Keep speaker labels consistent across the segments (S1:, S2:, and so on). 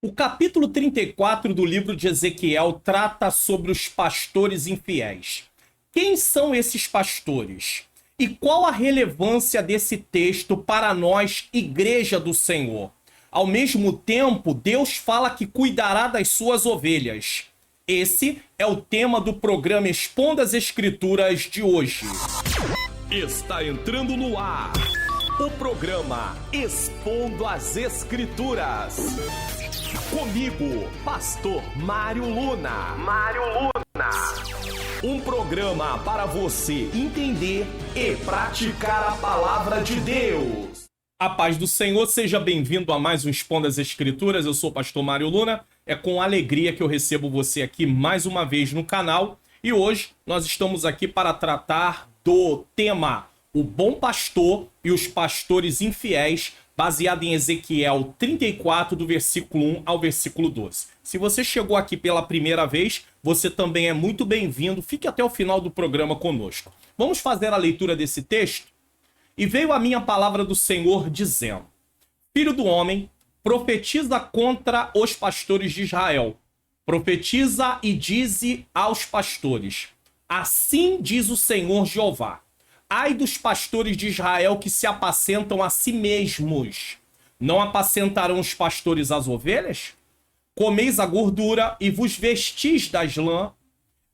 S1: O capítulo 34 do livro de Ezequiel trata sobre os pastores infiéis. Quem são esses pastores? E qual a relevância desse texto para nós, Igreja do Senhor? Ao mesmo tempo, Deus fala que cuidará das suas ovelhas. Esse é o tema do programa Expondo as Escrituras de hoje.
S2: Está entrando no ar o programa Expondo as Escrituras. Comigo, Pastor Mário Luna. Um programa para você entender e praticar a palavra de Deus.
S1: A paz do Senhor, seja bem-vindo a mais um Expondo as Escrituras. Eu sou o Pastor Mário Luna. É com alegria que eu recebo você aqui mais uma vez no canal. E hoje nós estamos aqui para tratar do tema O Bom Pastor e os Pastores Infiéis, baseado em Ezequiel 34, do versículo 1 ao versículo 12. Se você chegou aqui pela primeira vez, você também é muito bem-vindo. Fique até o final do programa conosco. Vamos fazer a leitura desse texto? E veio a minha palavra do Senhor dizendo: Filho do homem, profetiza contra os pastores de Israel. Profetiza e dize aos pastores: assim diz o Senhor Jeová. Ai dos pastores de Israel que se apacentam a si mesmos. Não apacentarão os pastores as ovelhas? Comeis a gordura e vos vestis das lã,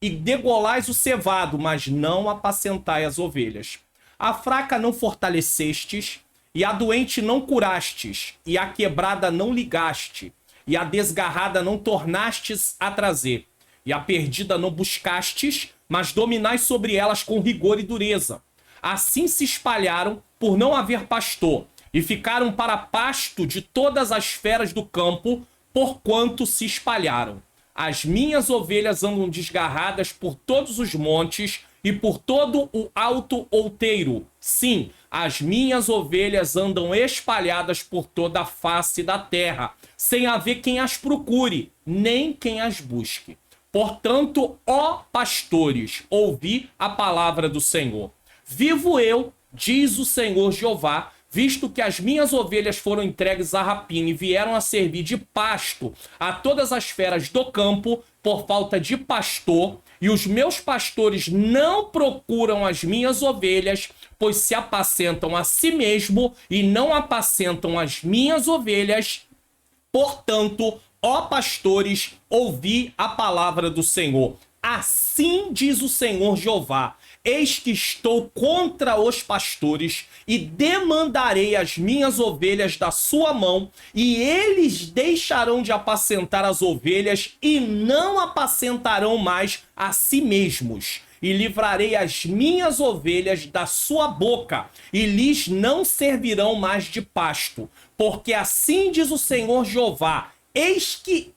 S1: e degolais o cevado, mas não apacentai as ovelhas. A fraca não fortalecestes, e a doente não curastes, e a quebrada não ligaste, e a desgarrada não tornastes a trazer, e a perdida não buscastes, mas dominais sobre elas com rigor e dureza. Assim se espalharam por não haver pastor, e ficaram para pasto de todas as feras do campo, porquanto se espalharam. As minhas ovelhas andam desgarradas por todos os montes e por todo o alto outeiro. Sim, as minhas ovelhas andam espalhadas por toda a face da terra, sem haver quem as procure, nem quem as busque. Portanto, ó pastores, ouvi a palavra do Senhor. Vivo eu, diz o Senhor Jeová, visto que as minhas ovelhas foram entregues à rapina e vieram a servir de pasto a todas as feras do campo por falta de pastor, e os meus pastores não procuram as minhas ovelhas, pois se apacentam a si mesmo e não apacentam as minhas ovelhas. Portanto, ó pastores, ouvi a palavra do Senhor. Assim diz o Senhor Jeová: eis que estou contra os pastores e demandarei as minhas ovelhas da sua mão, e eles deixarão de apacentar as ovelhas e não apacentarão mais a si mesmos. E livrarei as minhas ovelhas da sua boca, e lhes não servirão mais de pasto. Porque assim diz o Senhor Jeová: eis que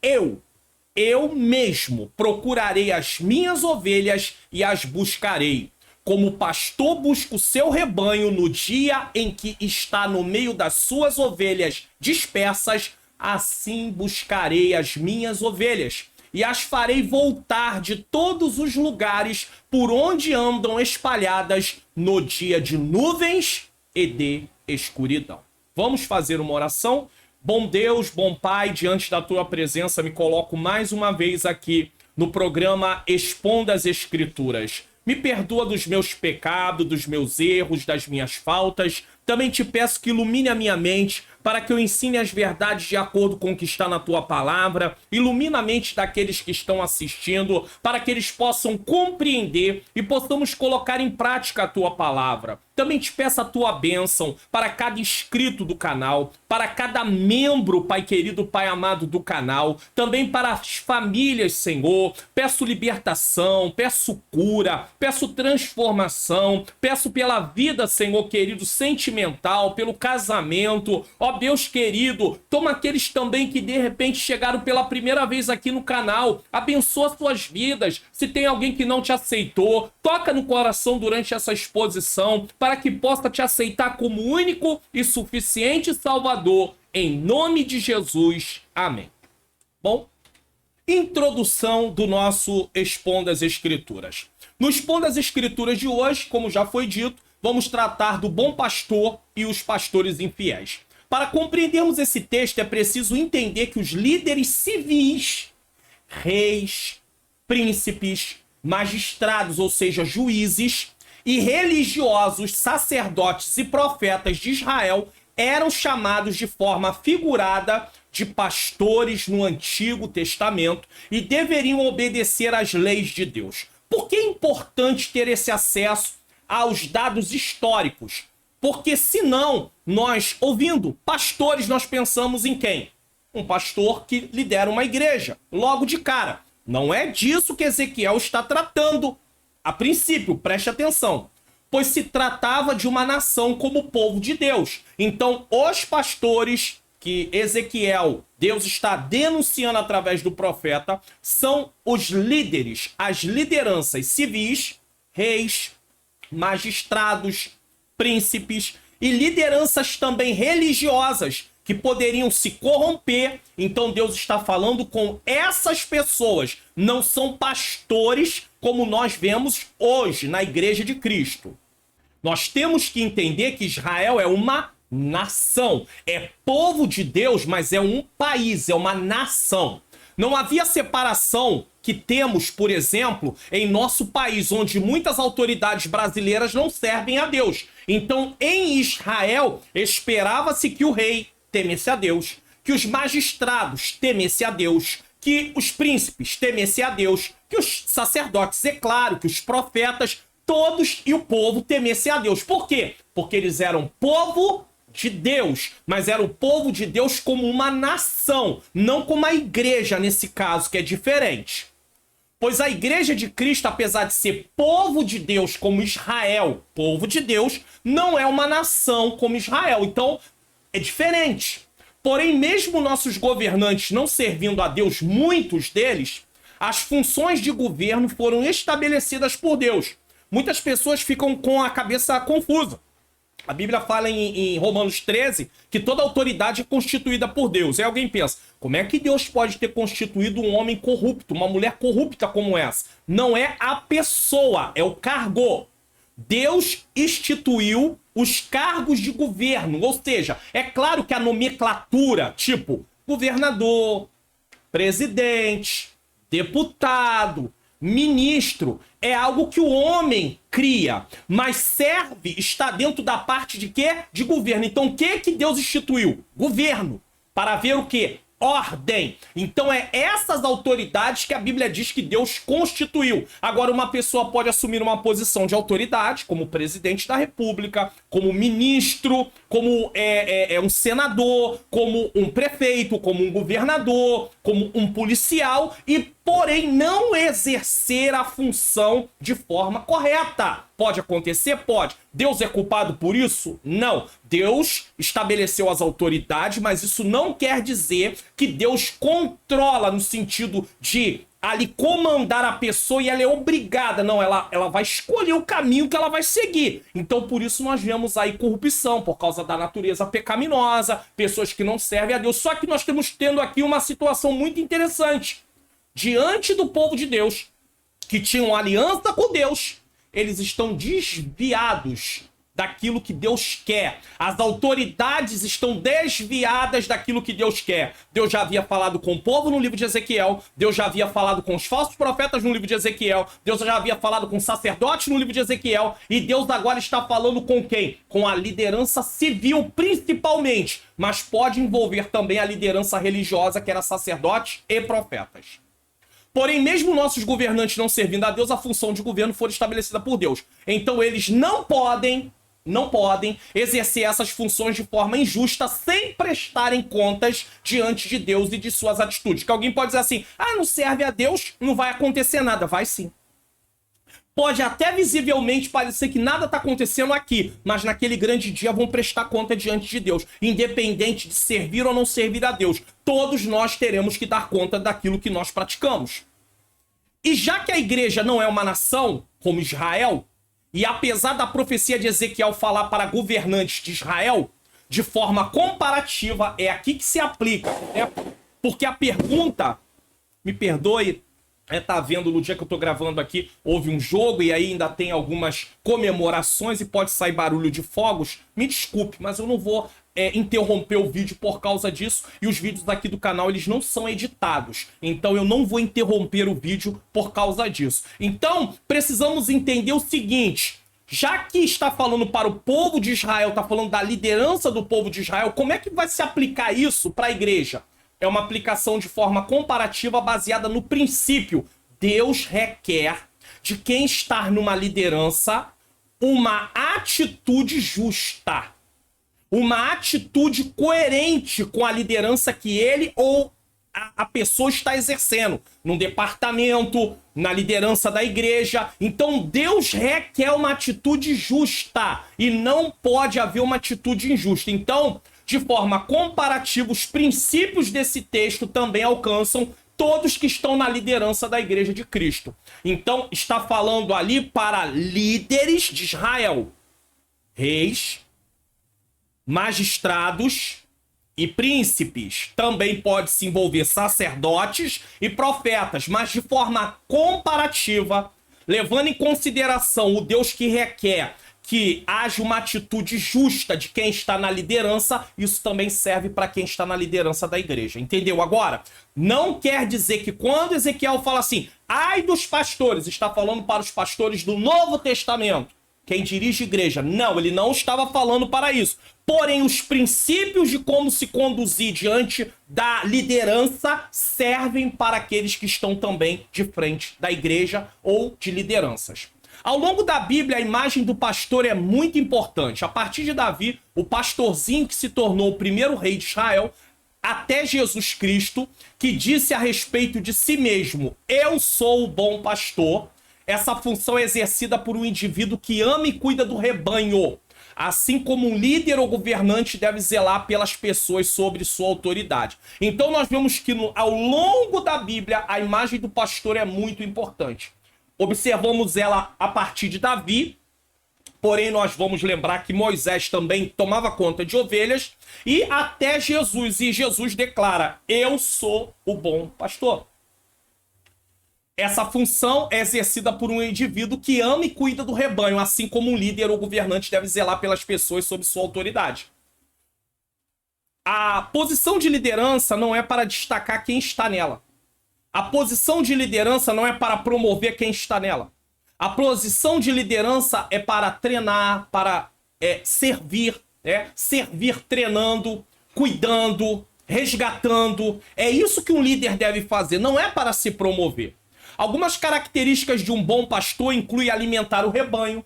S1: eu mesmo procurarei as minhas ovelhas e as buscarei. Como o pastor busca o seu rebanho no dia em que está no meio das suas ovelhas dispersas, assim buscarei as minhas ovelhas e as farei voltar de todos os lugares por onde andam espalhadas no dia de nuvens e de escuridão. Vamos fazer uma oração? Bom Deus, bom Pai, diante da tua presença me coloco mais uma vez aqui no programa Expondo as Escrituras. Me perdoa dos meus pecados, dos meus erros, das minhas faltas. Também te peço que ilumine a minha mente para que eu ensine as verdades de acordo com o que está na tua palavra. Ilumina a mente daqueles que estão assistindo para que eles possam compreender e possamos colocar em prática a tua palavra. Também te peço a tua bênção para cada inscrito do canal, para cada membro, Pai querido, Pai amado do canal, também para as famílias, Senhor. Peço libertação, peço cura, peço transformação, peço pela vida, Senhor querido, sentimental, pelo casamento. Ó Deus querido, toma aqueles também que de repente chegaram pela primeira vez aqui no canal, abençoa suas vidas. Se tem alguém que não te aceitou, toca no coração durante essa exposição, para que possa te aceitar como único e suficiente Salvador, em nome de Jesus. Amém. Bom, introdução do nosso Expondo as Escrituras. No Expondo as Escrituras de hoje, como já foi dito, vamos tratar do bom pastor e os pastores infiéis. Para compreendermos esse texto, é preciso entender que os líderes civis, reis, príncipes, magistrados, ou seja, juízes, e religiosos, sacerdotes e profetas de Israel eram chamados de forma figurada de pastores no Antigo Testamento e deveriam obedecer às leis de Deus. Por que é importante ter esse acesso aos dados históricos? Porque senão, nós, ouvindo pastores, nós pensamos em quem? Um pastor que lidera uma igreja, logo de cara. Não é disso que Ezequiel está tratando. A princípio, preste atenção, pois se tratava de uma nação como o povo de Deus. Então, os pastores que Ezequiel, Deus está denunciando através do profeta, são os líderes, as lideranças civis, reis, magistrados, príncipes e lideranças também religiosas que poderiam se corromper. Então Deus está falando com essas pessoas. Não são pastores como nós vemos hoje na Igreja de Cristo. Nós temos que entender que Israel é uma nação. É povo de Deus, mas é um país, é uma nação. Não havia separação que temos, por exemplo, em nosso país, onde muitas autoridades brasileiras não servem a Deus. Então, em Israel, esperava-se que o rei temesse a Deus, que os magistrados temessem a Deus, que os príncipes temessem a Deus, que os sacerdotes, é claro, que os profetas, todos e o povo temessem a Deus. Por quê? Porque eles eram povo de Deus, mas era o povo de Deus como uma nação, não como a igreja nesse caso, que é diferente. Pois a igreja de Cristo, apesar de ser povo de Deus como Israel, povo de Deus, não é uma nação como Israel. Então, é diferente. Porém, mesmo nossos governantes não servindo a Deus, muitos deles, as funções de governo foram estabelecidas por Deus. Muitas pessoas ficam com a cabeça confusa. A Bíblia fala em Romanos 13 que toda autoridade é constituída por Deus. Aí alguém pensa, como é que Deus pode ter constituído um homem corrupto, uma mulher corrupta como essa? Não é a pessoa, é o cargo. Deus instituiu os cargos de governo, ou seja, é claro que a nomenclatura, tipo governador, presidente, deputado, ministro, é algo que o homem cria, mas serve, está dentro da parte de quê? De governo. Então o que Deus instituiu? Governo. Para ver o quê? Ordem. Então é essas autoridades que a Bíblia diz que Deus constituiu. Agora uma pessoa pode assumir uma posição de autoridade, como presidente da República, como ministro, como um senador, como um prefeito, como um governador, como um policial e, porém, não exercer a função de forma correta. Pode acontecer? Pode. Deus é culpado por isso? Não. Deus estabeleceu as autoridades, mas isso não quer dizer que Deus controla no sentido de ali comandar a pessoa e ela é obrigada. Não, ela vai escolher o caminho que ela vai seguir. Então, por isso nós vemos aí corrupção, por causa da natureza pecaminosa, pessoas que não servem a Deus. Só que nós estamos tendo aqui uma situação muito interessante. Diante do povo de Deus, que tinham aliança com Deus, eles estão desviados daquilo que Deus quer. As autoridades estão desviadas daquilo que Deus quer. Deus já havia falado com o povo no livro de Ezequiel, Deus já havia falado com os falsos profetas no livro de Ezequiel, Deus já havia falado com sacerdotes no livro de Ezequiel, e Deus agora está falando com quem? Com a liderança civil, principalmente, mas pode envolver também a liderança religiosa, que era sacerdotes e profetas. Porém, mesmo nossos governantes não servindo a Deus, a função de governo foi estabelecida por Deus. Então eles não podem exercer essas funções de forma injusta sem prestarem contas diante de Deus e de suas atitudes. Que alguém pode dizer assim, não serve a Deus, não vai acontecer nada. Vai sim. Pode até visivelmente parecer que nada está acontecendo aqui, mas naquele grande dia vão prestar conta diante de Deus, independente de servir ou não servir a Deus. Todos nós teremos que dar conta daquilo que nós praticamos. E já que a igreja não é uma nação, como Israel, e apesar da profecia de Ezequiel falar para governantes de Israel, de forma comparativa, é aqui que se aplica, né? Porque a pergunta, me perdoe, tá vendo, no dia que eu tô gravando aqui, houve um jogo e aí ainda tem algumas comemorações e pode sair barulho de fogos. Me desculpe, mas eu não vou interromper o vídeo por causa disso, e os vídeos aqui do canal, eles não são editados. Então eu não vou interromper o vídeo por causa disso. Então, precisamos entender o seguinte: já que está falando para o povo de Israel, está falando da liderança do povo de Israel, como é que vai se aplicar isso para a igreja? É uma aplicação de forma comparativa baseada no princípio. Deus requer de quem está numa liderança uma atitude justa, uma atitude coerente com a liderança que ele ou a pessoa está exercendo, num departamento, na liderança da igreja. Então Deus requer uma atitude justa e não pode haver uma atitude injusta. Então, de forma comparativa, os princípios desse texto também alcançam todos que estão na liderança da igreja de Cristo. Então, está falando ali para líderes de Israel, reis, magistrados e príncipes. Também pode se envolver sacerdotes e profetas, mas de forma comparativa, levando em consideração o Deus que requer que haja uma atitude justa de quem está na liderança, isso também serve para quem está na liderança da igreja. Entendeu agora? Não quer dizer que quando Ezequiel fala assim, ai dos pastores, está falando para os pastores do Novo Testamento, quem dirige a igreja. Não, ele não estava falando para isso. Porém, os princípios de como se conduzir diante da liderança servem para aqueles que estão também de frente da igreja ou de lideranças. Ao longo da Bíblia, a imagem do pastor é muito importante. A partir de Davi, o pastorzinho que se tornou o primeiro rei de Israel, até Jesus Cristo, que disse a respeito de si mesmo, eu sou o bom pastor. Essa função é exercida por um indivíduo que ama e cuida do rebanho, assim como um líder ou governante deve zelar pelas pessoas sobre sua autoridade. Então nós vemos que ao longo da Bíblia, a imagem do pastor é muito importante. Observamos ela a partir de Davi, porém nós vamos lembrar que Moisés também tomava conta de ovelhas, e até Jesus, e Jesus declara, eu sou o bom pastor. Essa função é exercida por um indivíduo que ama e cuida do rebanho, assim como um líder ou governante deve zelar pelas pessoas sob sua autoridade. A posição de liderança não é para destacar quem está nela. A posição de liderança não é para promover quem está nela. A posição de liderança é para treinar, para servir treinando, cuidando, resgatando. É isso que um líder deve fazer, não é para se promover. Algumas características de um bom pastor incluem alimentar o rebanho,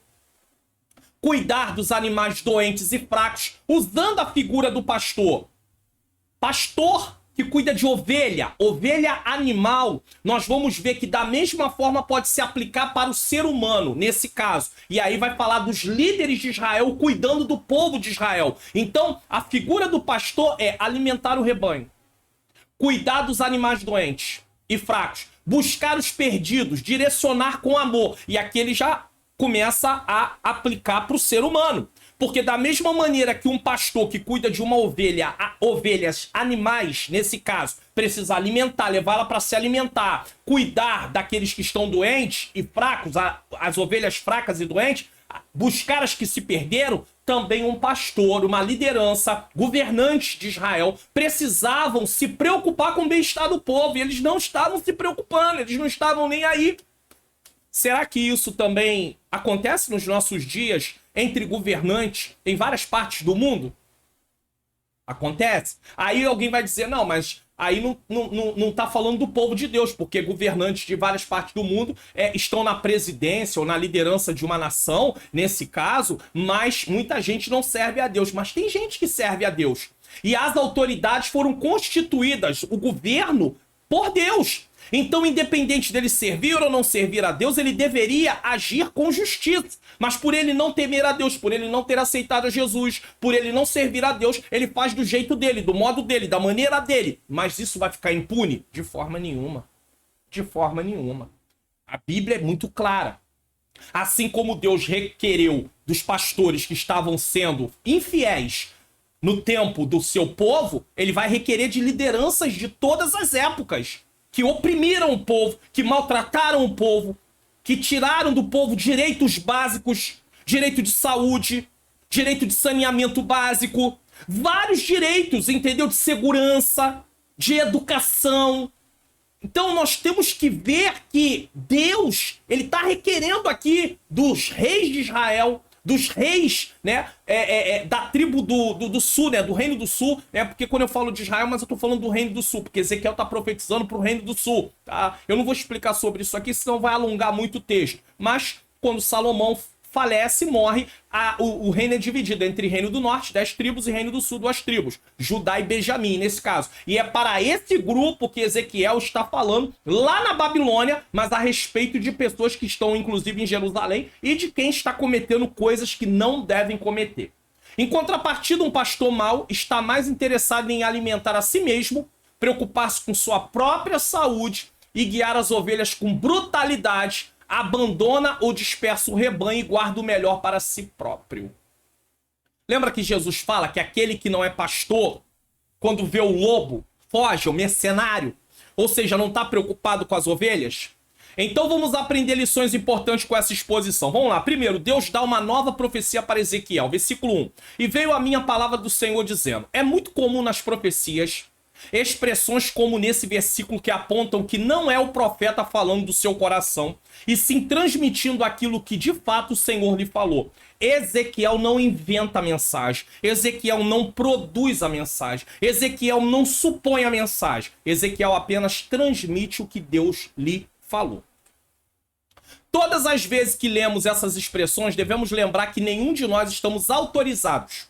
S1: cuidar dos animais doentes e fracos, usando a figura do pastor. Pastor que cuida de ovelha animal, nós vamos ver que da mesma forma pode se aplicar para o ser humano, nesse caso. E aí vai falar dos líderes de Israel cuidando do povo de Israel. Então, a figura do pastor é alimentar o rebanho, cuidar dos animais doentes e fracos, buscar os perdidos, direcionar com amor. E aqui ele já começa a aplicar para o ser humano. Porque da mesma maneira que um pastor que cuida de uma ovelha, ovelhas, animais, nesse caso, precisa alimentar, levá-la para se alimentar, cuidar daqueles que estão doentes e fracos, as ovelhas fracas e doentes, buscar as que se perderam, também um pastor, uma liderança, governantes de Israel, precisavam se preocupar com o bem-estar do povo, e eles não estavam se preocupando, eles não estavam nem aí. Será que isso também acontece nos nossos dias entre governantes em várias partes do mundo? Acontece. Aí alguém vai dizer, não, mas aí não tá falando do povo de Deus, porque governantes de várias partes do mundo estão na presidência ou na liderança de uma nação, nesse caso, mas muita gente não serve a Deus. Mas tem gente que serve a Deus. E as autoridades foram constituídas, o governo, por Deus. Então, independente dele servir ou não servir a Deus, ele deveria agir com justiça. Mas por ele não temer a Deus, por ele não ter aceitado a Jesus, por ele não servir a Deus, ele faz do jeito dele, do modo dele, da maneira dele. Mas isso vai ficar impune? De forma nenhuma. De forma nenhuma. A Bíblia é muito clara. Assim como Deus requereu dos pastores que estavam sendo infiéis no tempo do seu povo, ele vai requerer de lideranças de todas as épocas, que oprimiram o povo, que maltrataram o povo, que tiraram do povo direitos básicos, direito de saúde, direito de saneamento básico, vários direitos, entendeu? De segurança, de educação. Então nós temos que ver que Deus, ele está requerendo aqui dos reis de Israel, dos reis, né, da tribo do sul, né, do reino do sul, né, porque quando eu falo de Israel, mas eu estou falando do reino do sul, porque Ezequiel está profetizando para o reino do sul, tá? Eu não vou explicar sobre isso aqui, senão vai alongar muito o texto, mas quando Salomão falece, morre, o reino é dividido entre reino do norte, 10 tribos, e reino do sul, 2 tribos, Judá e Benjamim, nesse caso. E é para esse grupo que Ezequiel está falando lá na Babilônia, mas a respeito de pessoas que estão, inclusive, em Jerusalém, e de quem está cometendo coisas que não devem cometer. Em contrapartida, um pastor mau está mais interessado em alimentar a si mesmo, preocupar-se com sua própria saúde e guiar as ovelhas com brutalidade, abandona ou dispersa o rebanho e guarda o melhor para si próprio. Lembra que Jesus fala que aquele que não é pastor, quando vê o lobo, foge, o mercenário, ou seja, não está preocupado com as ovelhas? Então vamos aprender lições importantes com essa exposição. Vamos lá. Primeiro, Deus dá uma nova profecia para Ezequiel, versículo 1. E veio a minha palavra do Senhor dizendo. É muito comum nas profecias expressões como nesse versículo que apontam que não é o profeta falando do seu coração, e sim transmitindo aquilo que de fato o Senhor lhe falou. Ezequiel não inventa a mensagem, Ezequiel não produz a mensagem, Ezequiel não supõe a mensagem, Ezequiel apenas transmite o que Deus lhe falou. Todas as vezes que lemos essas expressões, devemos lembrar que nenhum de nós estamos autorizados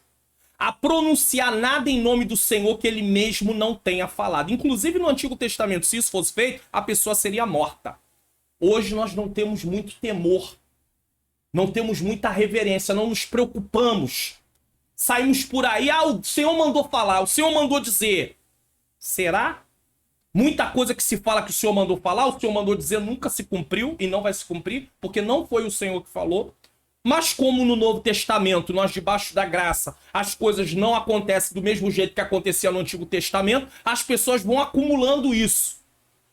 S1: a pronunciar nada em nome do Senhor que ele mesmo não tenha falado. Inclusive no Antigo Testamento, se isso fosse feito, a pessoa seria morta. Hoje nós não temos muito temor, não temos muita reverência, não nos preocupamos. Saímos por aí, o Senhor mandou falar, o Senhor mandou dizer. Será? Muita coisa que se fala que o Senhor mandou falar, o Senhor mandou dizer, nunca se cumpriu e não vai se cumprir, porque não foi o Senhor que falou. Mas como no Novo Testamento, nós debaixo da graça, as coisas não acontecem do mesmo jeito que acontecia no Antigo Testamento, as pessoas vão acumulando isso.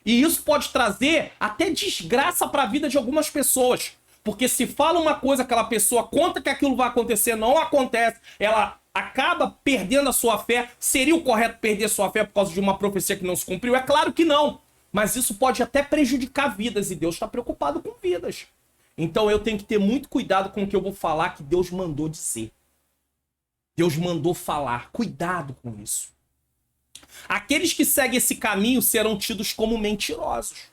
S1: E isso pode trazer até desgraça para a vida de algumas pessoas. Porque se fala uma coisa, aquela pessoa conta que aquilo vai acontecer, não acontece, ela acaba perdendo a sua fé. Seria o correto perder sua fé por causa de uma profecia que não se cumpriu? É claro que não. Mas isso pode até prejudicar vidas, e Deus está preocupado com vidas. Então eu tenho que ter muito cuidado com o que eu vou falar que Deus mandou dizer. Deus mandou falar. Cuidado com isso. Aqueles que seguem esse caminho serão tidos como mentirosos,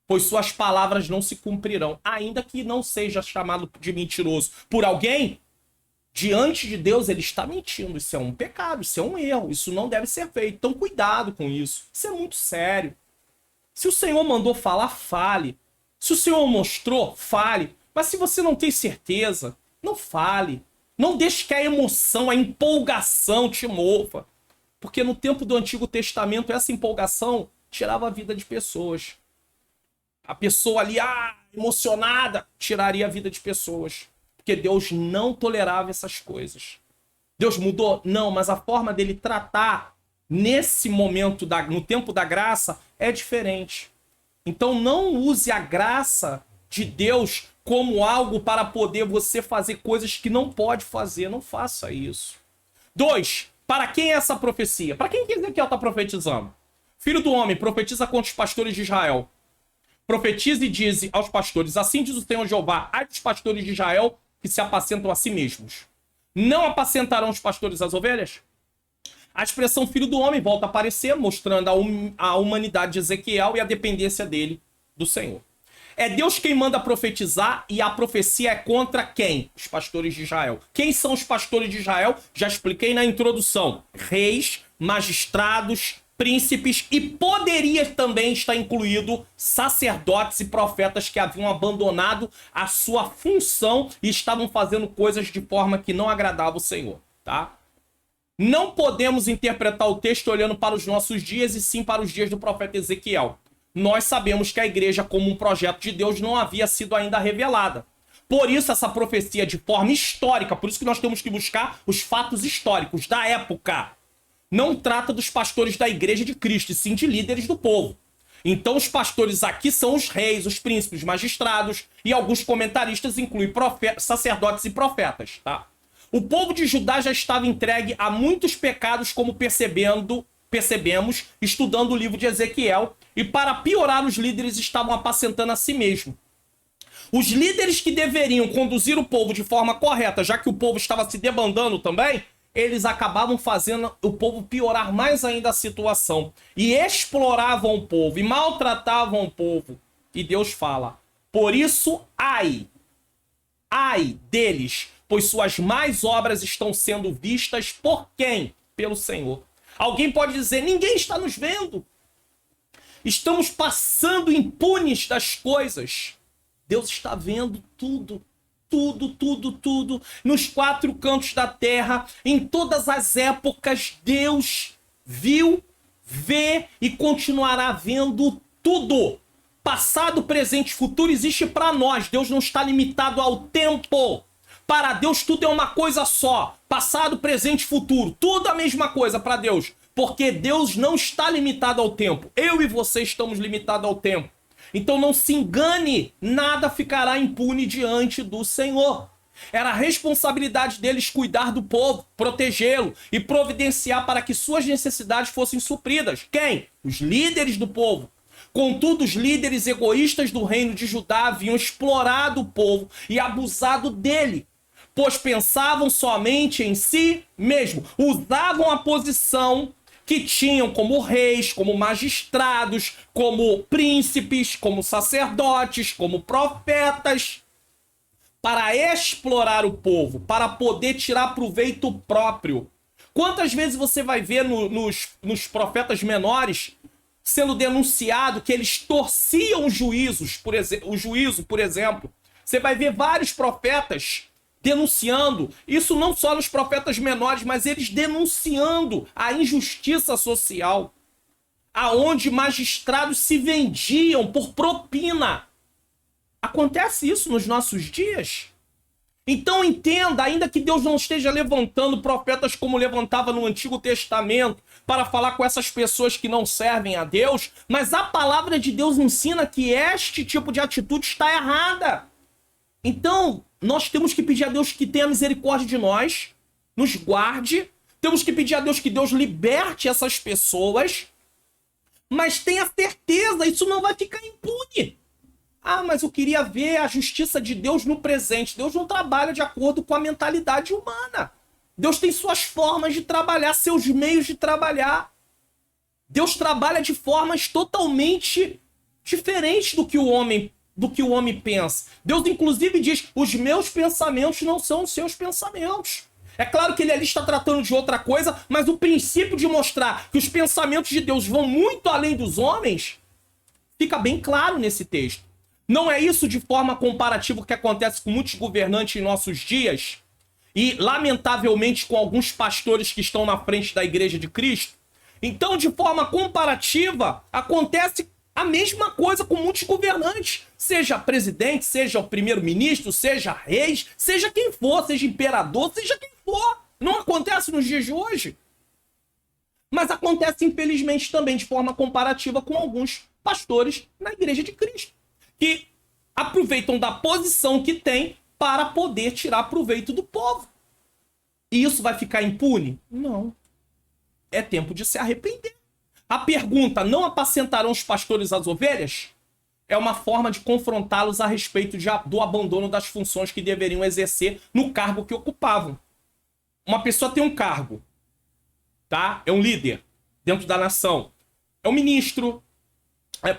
S1: pois suas palavras não se cumprirão. Ainda que não seja chamado de mentiroso por alguém, diante de Deus ele está mentindo. Isso é um pecado, isso é um erro, isso não deve ser feito. Então cuidado com isso. Isso é muito sério. Se o Senhor mandou falar, fale. Se o Senhor mostrou, fale. Mas se você não tem certeza, não fale. Não deixe que a emoção, a empolgação te mova. Porque no tempo do Antigo Testamento, essa empolgação tirava a vida de pessoas. A pessoa ali, emocionada, tiraria a vida de pessoas. Porque Deus não tolerava essas coisas. Deus mudou? Não, mas a forma dele tratar nesse momento, no tempo da graça, é diferente. Então não use a graça de Deus como algo para poder você fazer coisas que não pode fazer. Não faça isso. 2. Para quem é essa profecia? Para quem que Ezequiel está profetizando? Filho do homem, profetiza contra os pastores de Israel. Profetiza e diz aos pastores, assim diz o Senhor Jeová, ai dos pastores de Israel que se apacentam a si mesmos. Não apacentarão os pastores as ovelhas? A expressão filho do homem volta a aparecer, mostrando a humanidade de Ezequiel e a dependência dele do Senhor. É Deus quem manda profetizar, e a profecia é contra quem? Os pastores de Israel. Quem são os pastores de Israel? Já expliquei na introdução. Reis, magistrados, príncipes, e poderia também estar incluído sacerdotes e profetas que haviam abandonado a sua função e estavam fazendo coisas de forma que não agradava o Senhor, tá? Não podemos interpretar o texto olhando para os nossos dias e sim para os dias do profeta Ezequiel. Nós sabemos que a igreja, como um projeto de Deus, não havia sido ainda revelada. Por isso, essa profecia de forma histórica, por isso que nós temos que buscar os fatos históricos da época, não trata dos pastores da igreja de Cristo, e sim de líderes do povo. Então, os pastores aqui são os reis, os príncipes, os magistrados, e alguns comentaristas incluem sacerdotes e profetas, tá? O povo de Judá já estava entregue a muitos pecados, como percebemos estudando o livro de Ezequiel, e para piorar, os líderes estavam apacentando a si mesmos. Os líderes que deveriam conduzir o povo de forma correta, já que o povo estava se debandando também, eles acabavam fazendo o povo piorar mais ainda a situação. E exploravam o povo, e maltratavam o povo. E Deus fala, por isso, ai deles, pois suas más obras estão sendo vistas por quem? Pelo Senhor. Alguém pode dizer, ninguém está nos vendo. Estamos passando impunes das coisas. Deus está vendo tudo. Tudo. Nos 4 cantos da terra, em todas as épocas, Deus viu, vê e continuará vendo tudo. Passado, presente, futuro existe para nós. Deus não está limitado ao tempo. Para Deus tudo é uma coisa só. Passado, presente, futuro. Tudo a mesma coisa para Deus. Porque Deus não está limitado ao tempo. Eu e você estamos limitados ao tempo. Então não se engane, nada ficará impune diante do Senhor. Era a responsabilidade deles cuidar do povo, protegê-lo e providenciar para que suas necessidades fossem supridas. Quem? Os líderes do povo. Contudo, os líderes egoístas do reino de Judá haviam explorado o povo e abusado dele, pois pensavam somente em si mesmo. Usavam a posição que tinham como reis, como magistrados, como príncipes, como sacerdotes, como profetas, para explorar o povo, para poder tirar proveito próprio. Quantas vezes você vai ver nos profetas menores sendo denunciado que eles torciam os juízos, o juízo, por exemplo? Você vai ver vários profetas denunciando, isso não só nos profetas menores, mas eles denunciando a injustiça social, aonde magistrados se vendiam por propina. Acontece isso nos nossos dias? Então entenda, ainda que Deus não esteja levantando profetas como levantava no Antigo Testamento para falar com essas pessoas que não servem a Deus, mas a palavra de Deus ensina que este tipo de atitude está errada. Então, nós temos que pedir a Deus que tenha misericórdia de nós, nos guarde, temos que pedir a Deus que Deus liberte essas pessoas, mas tenha certeza, isso não vai ficar impune. Ah, mas eu queria ver a justiça de Deus no presente. Deus não trabalha de acordo com a mentalidade humana. Deus tem suas formas de trabalhar, seus meios de trabalhar. Deus trabalha de formas totalmente diferentes do que o homem pensa. Deus, inclusive, diz, os meus pensamentos não são os seus pensamentos. É claro que ele ali está tratando de outra coisa, mas o princípio de mostrar que os pensamentos de Deus vão muito além dos homens fica bem claro nesse texto. Não é isso de forma comparativa o que acontece com muitos governantes em nossos dias e, lamentavelmente, com alguns pastores que estão na frente da Igreja de Cristo? Então, de forma comparativa, acontece a mesma coisa com muitos governantes, seja presidente, seja o primeiro-ministro, seja reis, seja quem for, seja imperador, seja quem for. Não acontece nos dias de hoje. Mas acontece, infelizmente, também de forma comparativa com alguns pastores na Igreja de Cristo, que aproveitam da posição que tem para poder tirar proveito do povo. E isso vai ficar impune? Não. É tempo de se arrepender. A pergunta, não apacentarão os pastores as ovelhas? É uma forma de confrontá-los a respeito do abandono das funções que deveriam exercer no cargo que ocupavam. Uma pessoa tem um cargo, tá? É um líder dentro da nação. É um ministro,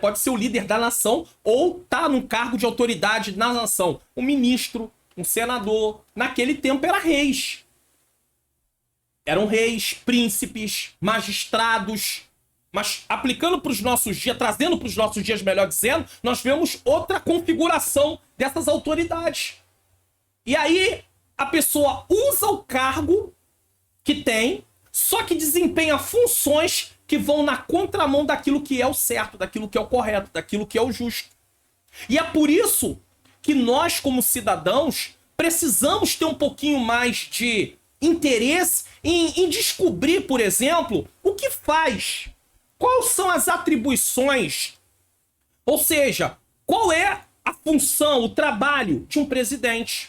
S1: pode ser o líder da nação ou tá num cargo de autoridade na nação. Um ministro, um senador, naquele tempo era reis. Eram reis, príncipes, magistrados. Mas aplicando para os nossos dias, trazendo para os nossos dias, melhor dizendo, nós vemos outra configuração dessas autoridades. E aí a pessoa usa o cargo que tem, só que desempenha funções que vão na contramão daquilo que é o certo, daquilo que é o correto, daquilo que é o justo. E é por isso que nós, como cidadãos, precisamos ter um pouquinho mais de interesse em descobrir, por exemplo, o que faz. Quais são as atribuições? Ou seja, qual é a função, o trabalho de um presidente?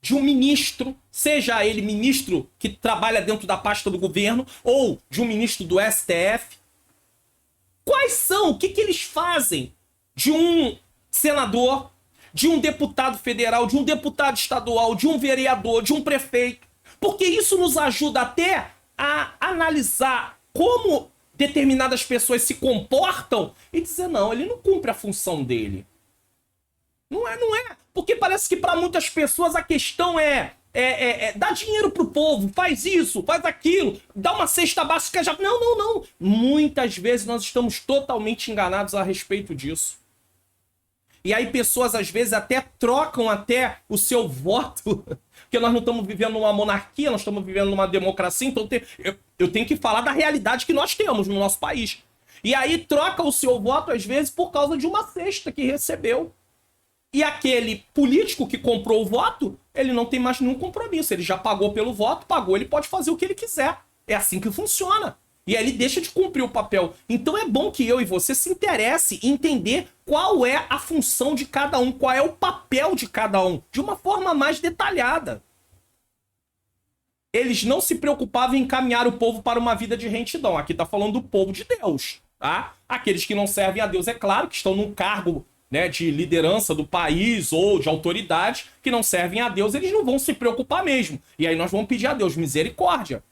S1: de um ministro, seja ele ministro que trabalha dentro da pasta do governo ou de um ministro do STF? Quais são? O que eles fazem de um senador, de um deputado federal, de um deputado estadual, de um vereador, de um prefeito? Porque isso nos ajuda até a analisar como determinadas pessoas se comportam e dizer, não, ele não cumpre a função dele. Não é. Porque parece que para muitas pessoas a questão é dar dinheiro pro povo, faz isso, faz aquilo, dá uma cesta básica já. Não. Muitas vezes nós estamos totalmente enganados a respeito disso. E aí pessoas às vezes até trocam até o seu voto, porque nós não estamos vivendo numa monarquia, nós estamos vivendo numa democracia, então eu tenho que falar da realidade que nós temos no nosso país. E aí troca o seu voto às vezes por causa de uma cesta que recebeu. E aquele político que comprou o voto, ele não tem mais nenhum compromisso. Ele já pagou pelo voto, pagou, ele pode fazer o que ele quiser. É assim que funciona. E aí ele deixa de cumprir o papel. Então é bom que eu e você se interesse em entender qual é a função de cada um, qual é o papel de cada um, de uma forma mais detalhada. Eles não se preocupavam em encaminhar o povo para uma vida de retidão. Aqui está falando do povo de Deus, tá? Aqueles que não servem a Deus, é claro, que estão num cargo, né, de liderança do país ou de autoridade, que não servem a Deus, eles não vão se preocupar mesmo. E aí nós vamos pedir a Deus misericórdia.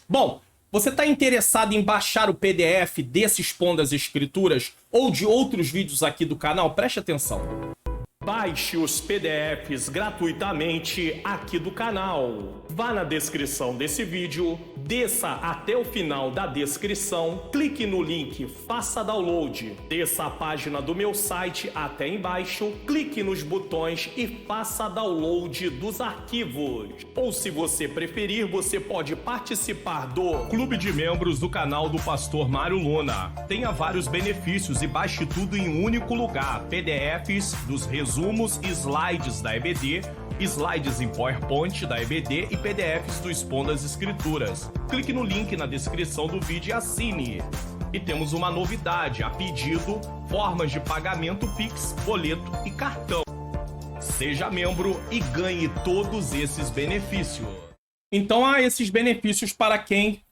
S1: Bom, você está interessado em baixar o PDF desse Expondo as Escrituras ou de outros vídeos aqui do canal? Preste atenção. Baixe os PDFs gratuitamente aqui do canal. Vá na descrição desse vídeo, desça até o final da descrição, clique no link Faça Download, desça a página do meu site até embaixo, clique nos botões e faça download dos arquivos. Ou se você preferir, você pode participar do Clube de Membros do canal do Pastor Mário Luna. Tenha vários benefícios e baixe tudo em um único lugar. PDFs dos resumos e slides da EBD, slides em PowerPoint da EBD e PDFs do Expondo as Escrituras. Clique no link na descrição do vídeo e assine. E temos uma novidade, a pedido, formas de pagamento Pix, boleto e cartão. Seja membro e ganhe todos esses benefícios. Então há esses benefícios para quem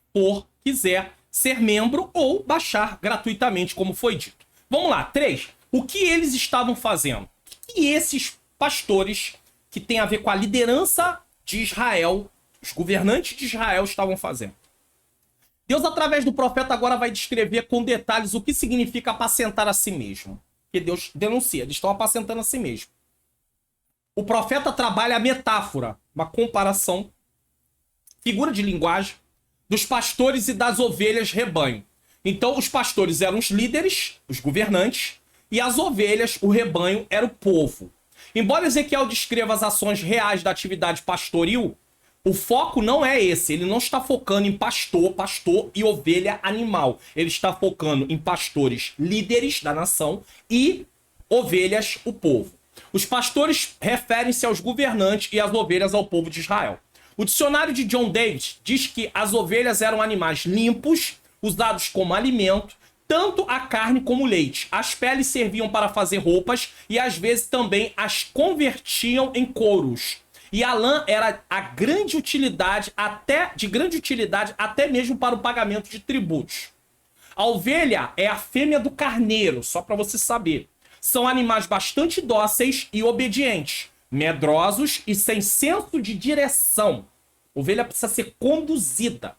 S1: quiser ser membro ou baixar gratuitamente, como foi dito. Vamos lá, 3. O que eles estavam fazendo? O que esses pastores, que tem a ver com a liderança de Israel, os governantes de Israel, estavam fazendo? Deus, através do profeta, agora vai descrever com detalhes o que significa apacentar a si mesmo. Que Deus denuncia, eles estão apacentando a si mesmo. O profeta trabalha a metáfora, uma comparação, figura de linguagem, dos pastores e das ovelhas rebanho. Então, os pastores eram os líderes, os governantes, e as ovelhas, o rebanho, era o povo. Embora Ezequiel descreva as ações reais da atividade pastoril, o foco não é esse. Ele não está focando em pastor e ovelha animal. Ele está focando em pastores líderes da nação e ovelhas, o povo. Os pastores referem-se aos governantes e as ovelhas ao povo de Israel. O dicionário de John Davis diz que as ovelhas eram animais limpos, usados como alimento, tanto a carne como o leite. As peles serviam para fazer roupas e às vezes também as convertiam em couros. E a lã era de grande utilidade até mesmo para o pagamento de tributos. A ovelha é a fêmea do carneiro, só para você saber. São animais bastante dóceis e obedientes, medrosos e sem senso de direção. A ovelha precisa ser conduzida.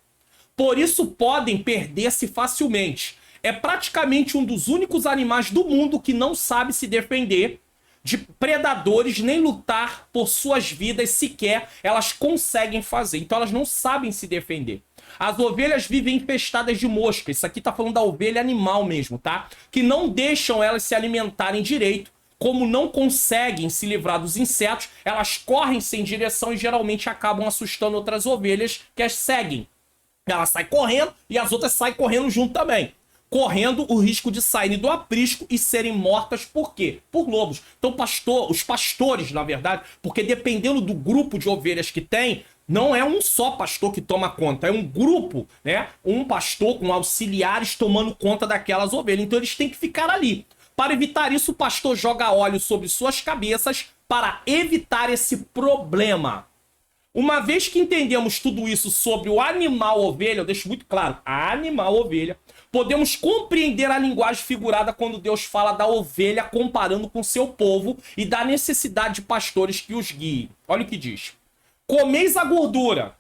S1: Por isso podem perder-se facilmente. É praticamente um dos únicos animais do mundo que não sabe se defender de predadores nem lutar por suas vidas sequer elas conseguem fazer. Então elas não sabem se defender. As ovelhas vivem infestadas de moscas. Isso aqui tá falando da ovelha animal mesmo, tá? Que não deixam elas se alimentarem direito. Como não conseguem se livrar dos insetos, elas correm sem direção e geralmente acabam assustando outras ovelhas que as seguem. Ela sai correndo e as outras saem correndo junto também. Correndo o risco de saírem do aprisco e serem mortas por quê? Por lobos. Então os pastores, na verdade, porque dependendo do grupo de ovelhas que tem, não é um só pastor que toma conta, é um grupo, né? Um pastor com auxiliares tomando conta daquelas ovelhas. Então eles têm que ficar ali. Para evitar isso, o pastor joga óleo sobre suas cabeças para evitar esse problema. Uma vez que entendemos tudo isso sobre o animal ovelha, eu deixo muito claro, a animal ovelha, podemos compreender a linguagem figurada quando Deus fala da ovelha comparando com seu povo e da necessidade de pastores que os guiem. Olha o que diz. Comeis a gordura.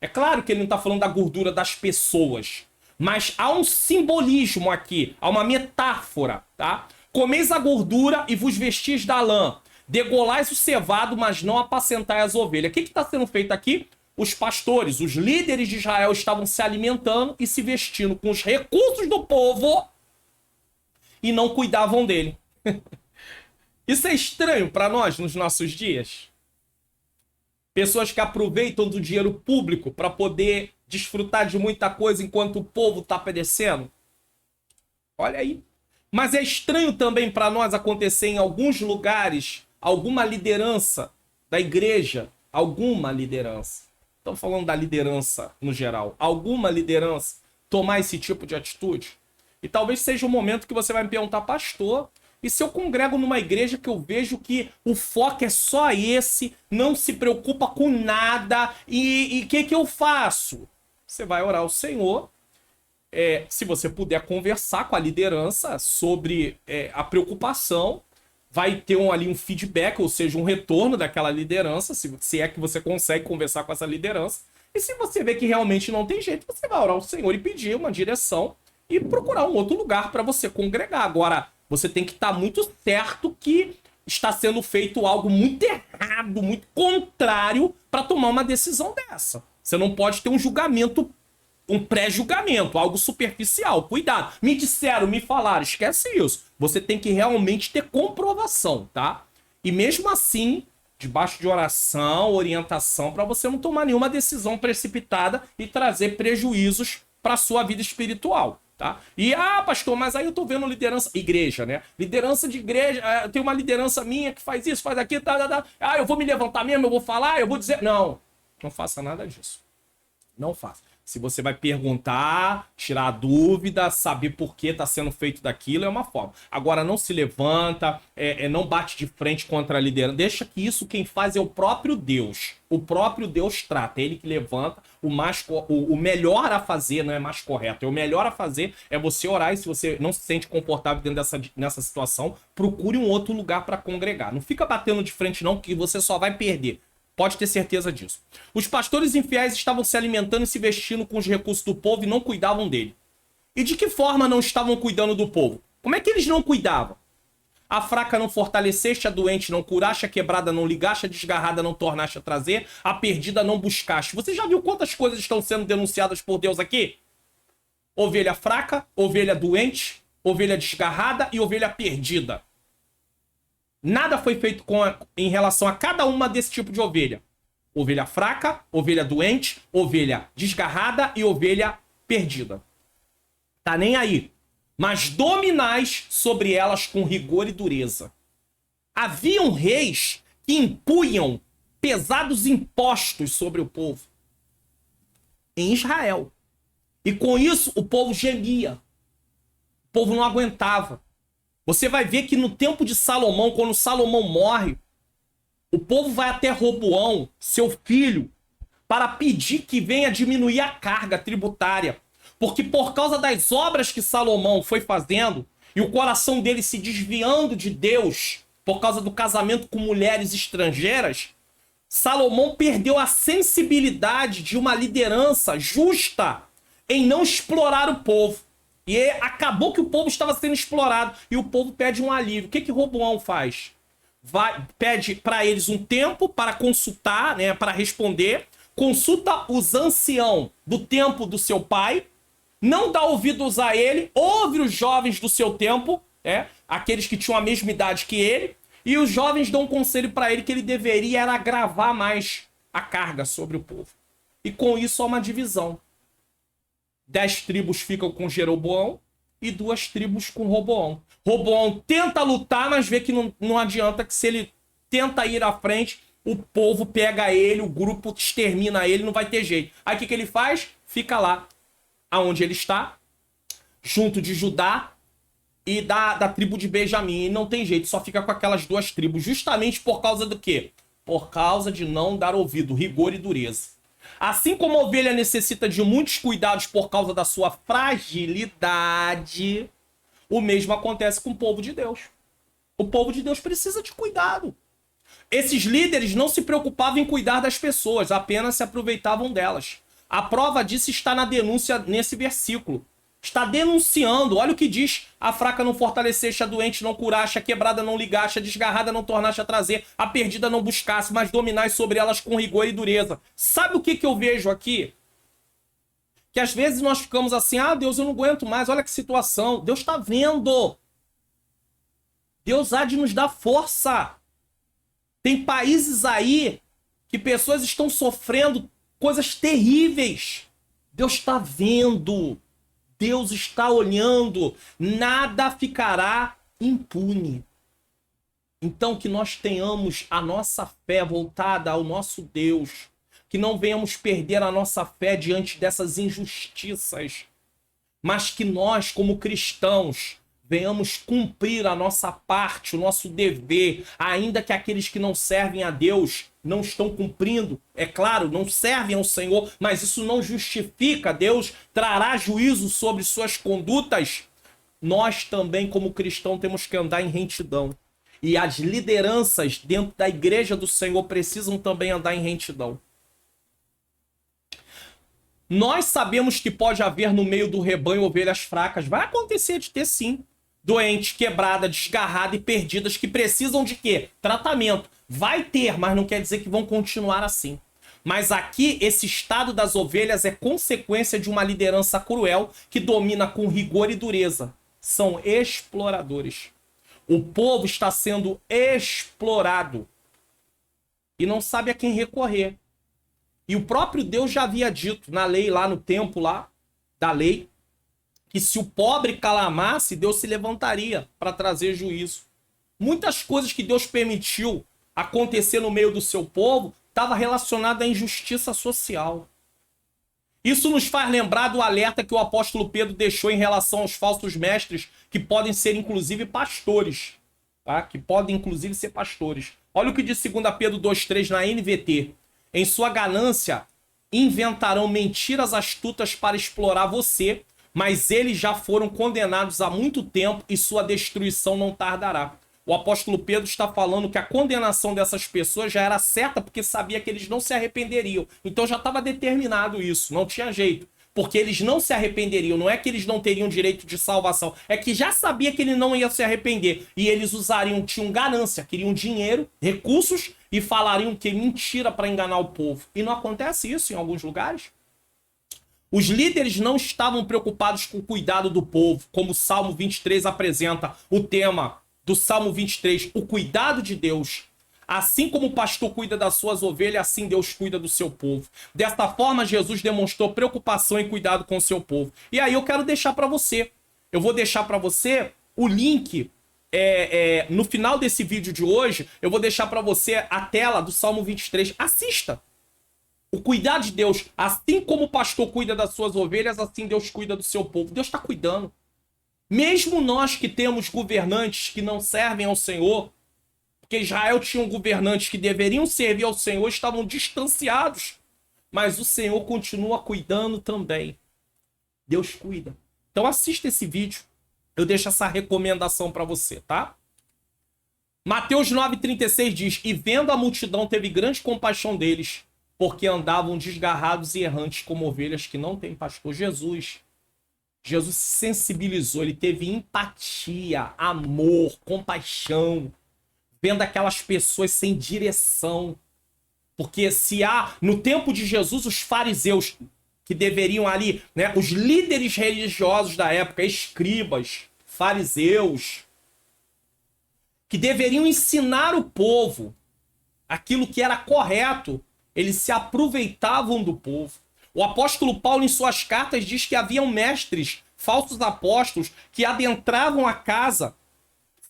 S1: É claro que ele não está falando da gordura das pessoas, mas há um simbolismo aqui, há uma metáfora, tá? Comeis a gordura e vos vestis da lã. Degolais o cevado, mas não apacentai as ovelhas. O que está sendo feito aqui? Os pastores, os líderes de Israel estavam se alimentando e se vestindo com os recursos do povo e não cuidavam dele. Isso é estranho para nós nos nossos dias. Pessoas que aproveitam do dinheiro público para poder desfrutar de muita coisa enquanto o povo está padecendo. Olha aí. Mas é estranho também para nós acontecer em alguns lugares alguma liderança da igreja, alguma liderança. Estamos falando da liderança no geral. Alguma liderança tomar esse tipo de atitude. E talvez seja o momento que você vai me perguntar, pastor, e se eu congrego numa igreja que eu vejo que o foco é só esse, não se preocupa com nada, e o que eu faço? Você vai orar ao Senhor. Se você puder conversar com a liderança sobre a preocupação, vai ter ali um feedback, ou seja, um retorno daquela liderança, se é que você consegue conversar com essa liderança. E se você vê que realmente não tem jeito, você vai orar ao Senhor e pedir uma direção e procurar um outro lugar para você congregar. Agora, você tem que estar muito certo que está sendo feito algo muito errado, muito contrário para tomar uma decisão dessa. Você não pode ter um julgamento, um pré-julgamento, algo superficial. Cuidado. Me disseram, me falaram, esquece isso. Você tem que realmente ter comprovação, tá? E mesmo assim, debaixo de oração, orientação, para você não tomar nenhuma decisão precipitada e trazer prejuízos para sua vida espiritual, tá? E, pastor, mas aí eu tô vendo liderança, igreja, né? Liderança de igreja, tem uma liderança minha que faz isso, faz aquilo, eu vou me levantar mesmo, eu vou falar, eu vou dizer... Não faça nada disso. Não faça. Se você vai perguntar, tirar a dúvida, saber por que está sendo feito daquilo, é uma forma. Agora, não se levanta, não bate de frente contra a liderança. Deixa que isso quem faz é o próprio Deus. O próprio Deus trata, é ele que levanta. O melhor a fazer, não é mais correto, o melhor a fazer é você orar, e se você não se sente confortável nessa situação, procure um outro lugar para congregar. Não fica batendo de frente não, que você só vai perder. Pode ter certeza disso. Os pastores infiéis estavam se alimentando e se vestindo com os recursos do povo e não cuidavam dele. E de que forma não estavam cuidando do povo? Como é que eles não cuidavam? A fraca não fortaleceste, a doente não curaste, a quebrada não ligaste, a desgarrada não tornaste a trazer, a perdida não buscaste. Você já viu quantas coisas estão sendo denunciadas por Deus aqui? Ovelha fraca, ovelha doente, ovelha desgarrada e ovelha perdida. Nada foi feito em relação a cada uma desse tipo de ovelha. Ovelha fraca, ovelha doente, ovelha desgarrada e ovelha perdida. Tá nem aí. Mas dominais sobre elas com rigor e dureza. Haviam reis que impunham pesados impostos sobre o povo. Em Israel. E com isso o povo gemia. O povo não aguentava. Você vai ver que no tempo de Salomão, quando Salomão morre, o povo vai até Roboão, seu filho, para pedir que venha diminuir a carga tributária. Porque por causa das obras que Salomão foi fazendo, e o coração dele se desviando de Deus, por causa do casamento com mulheres estrangeiras, Salomão perdeu a sensibilidade de uma liderança justa em não explorar o povo. E acabou que o povo estava sendo explorado. E o povo pede um alívio. O que Roboão faz? Pede para eles um tempo para consultar, né, para responder. Consulta os anciãos do tempo do seu pai. Não dá ouvidos a ele. Ouve os jovens do seu tempo, aqueles que tinham a mesma idade que ele. E os jovens dão um conselho para ele que ele deveria era agravar mais a carga sobre o povo. E com isso há uma divisão. 10 tribos ficam com Jeroboão e 2 tribos com Roboão. Roboão tenta lutar, mas vê que não adianta, que se ele tenta ir à frente, o povo pega ele, o grupo extermina ele, não vai ter jeito. Aí o que ele faz? Fica lá, aonde ele está, junto de Judá, e da tribo de Benjamim. E não tem jeito, só fica com aquelas duas tribos. Justamente por causa do quê? Por causa de não dar ouvido, rigor e dureza. Assim como a ovelha necessita de muitos cuidados por causa da sua fragilidade, o mesmo acontece com o povo de Deus. O povo de Deus precisa de cuidado. Esses líderes não se preocupavam em cuidar das pessoas, apenas se aproveitavam delas. A prova disso está na denúncia nesse versículo. Está denunciando, olha o que diz: a fraca não fortaleceste, a doente não curaste, a quebrada não ligaste, a desgarrada não tornaste a trazer, a perdida não buscasse, mas dominais sobre elas com rigor e dureza. Sabe o que eu vejo aqui? Que às vezes nós ficamos assim: ah, Deus, eu não aguento mais, olha que situação. Deus está vendo. Deus há de nos dar força. Tem países aí que pessoas estão sofrendo coisas terríveis. Deus está vendo. Deus está olhando. Nada ficará impune. Então que nós tenhamos a nossa fé voltada ao nosso Deus. Que não venhamos perder a nossa fé diante dessas injustiças. Mas que nós, como cristãos, venhamos cumprir a nossa parte, o nosso dever, ainda que aqueles que não servem a Deus não estão cumprindo. É claro, não servem ao Senhor, mas isso não justifica. Deus trará juízo sobre suas condutas. Nós também, como cristãos, temos que andar em retidão. E as lideranças dentro da igreja do Senhor precisam também andar em retidão. Nós sabemos que pode haver no meio do rebanho ovelhas fracas. Vai acontecer de ter, sim. Doentes, quebradas, desgarradas e perdidas que precisam de quê? Tratamento. Vai ter, mas não quer dizer que vão continuar assim. Mas aqui, esse estado das ovelhas é consequência de uma liderança cruel que domina com rigor e dureza. São exploradores. O povo está sendo explorado e não sabe a quem recorrer. E o próprio Deus já havia dito na lei, lá no tempo lá da lei, que se o pobre calamasse, Deus se levantaria para trazer juízo. Muitas coisas que Deus permitiu acontecer no meio do seu povo estava relacionada à injustiça social. Isso nos faz lembrar do alerta que o apóstolo Pedro deixou em relação aos falsos mestres, que podem ser inclusive pastores. Tá? Que podem inclusive ser pastores. Olha o que diz 2 Pedro 2,3 na NVT. Em sua ganância, inventarão mentiras astutas para explorar você, mas eles já foram condenados há muito tempo e sua destruição não tardará. O apóstolo Pedro está falando que a condenação dessas pessoas já era certa porque sabia que eles não se arrependeriam. Então já estava determinado isso, não tinha jeito. Porque eles não se arrependeriam, não é que eles não teriam direito de salvação, é que já sabia que ele não ia se arrepender. E eles tinham ganância, queriam dinheiro, recursos e falariam que mentira para enganar o povo. E não acontece isso em alguns lugares. Os líderes não estavam preocupados com o cuidado do povo, como o Salmo 23 apresenta o tema do Salmo 23, o cuidado de Deus. Assim como o pastor cuida das suas ovelhas, assim Deus cuida do seu povo. Desta forma, Jesus demonstrou preocupação e cuidado com o seu povo. E aí eu quero deixar para você. Eu vou deixar para você o link. No final desse vídeo de hoje, eu vou deixar para você a tela do Salmo 23. Assista. O cuidado de Deus, assim como o pastor cuida das suas ovelhas, assim Deus cuida do seu povo. Deus está cuidando. Mesmo nós que temos governantes que não servem ao Senhor, porque Israel tinha governantes que deveriam servir ao Senhor, estavam distanciados. Mas o Senhor continua cuidando também. Deus cuida. Então assista esse vídeo. Eu deixo essa recomendação para você, tá? Mateus 9,36 diz: e vendo a multidão, teve grande compaixão deles, porque andavam desgarrados e errantes como ovelhas que não têm pastor. Jesus se sensibilizou, ele teve empatia, amor, compaixão, vendo aquelas pessoas sem direção. Porque se há, no tempo de Jesus, os fariseus que deveriam ali, né, os líderes religiosos da época, escribas, fariseus, que deveriam ensinar o povo aquilo que era correto, eles se aproveitavam do povo. O apóstolo Paulo, em suas cartas, diz que haviam mestres, falsos apóstolos, que adentravam a casa,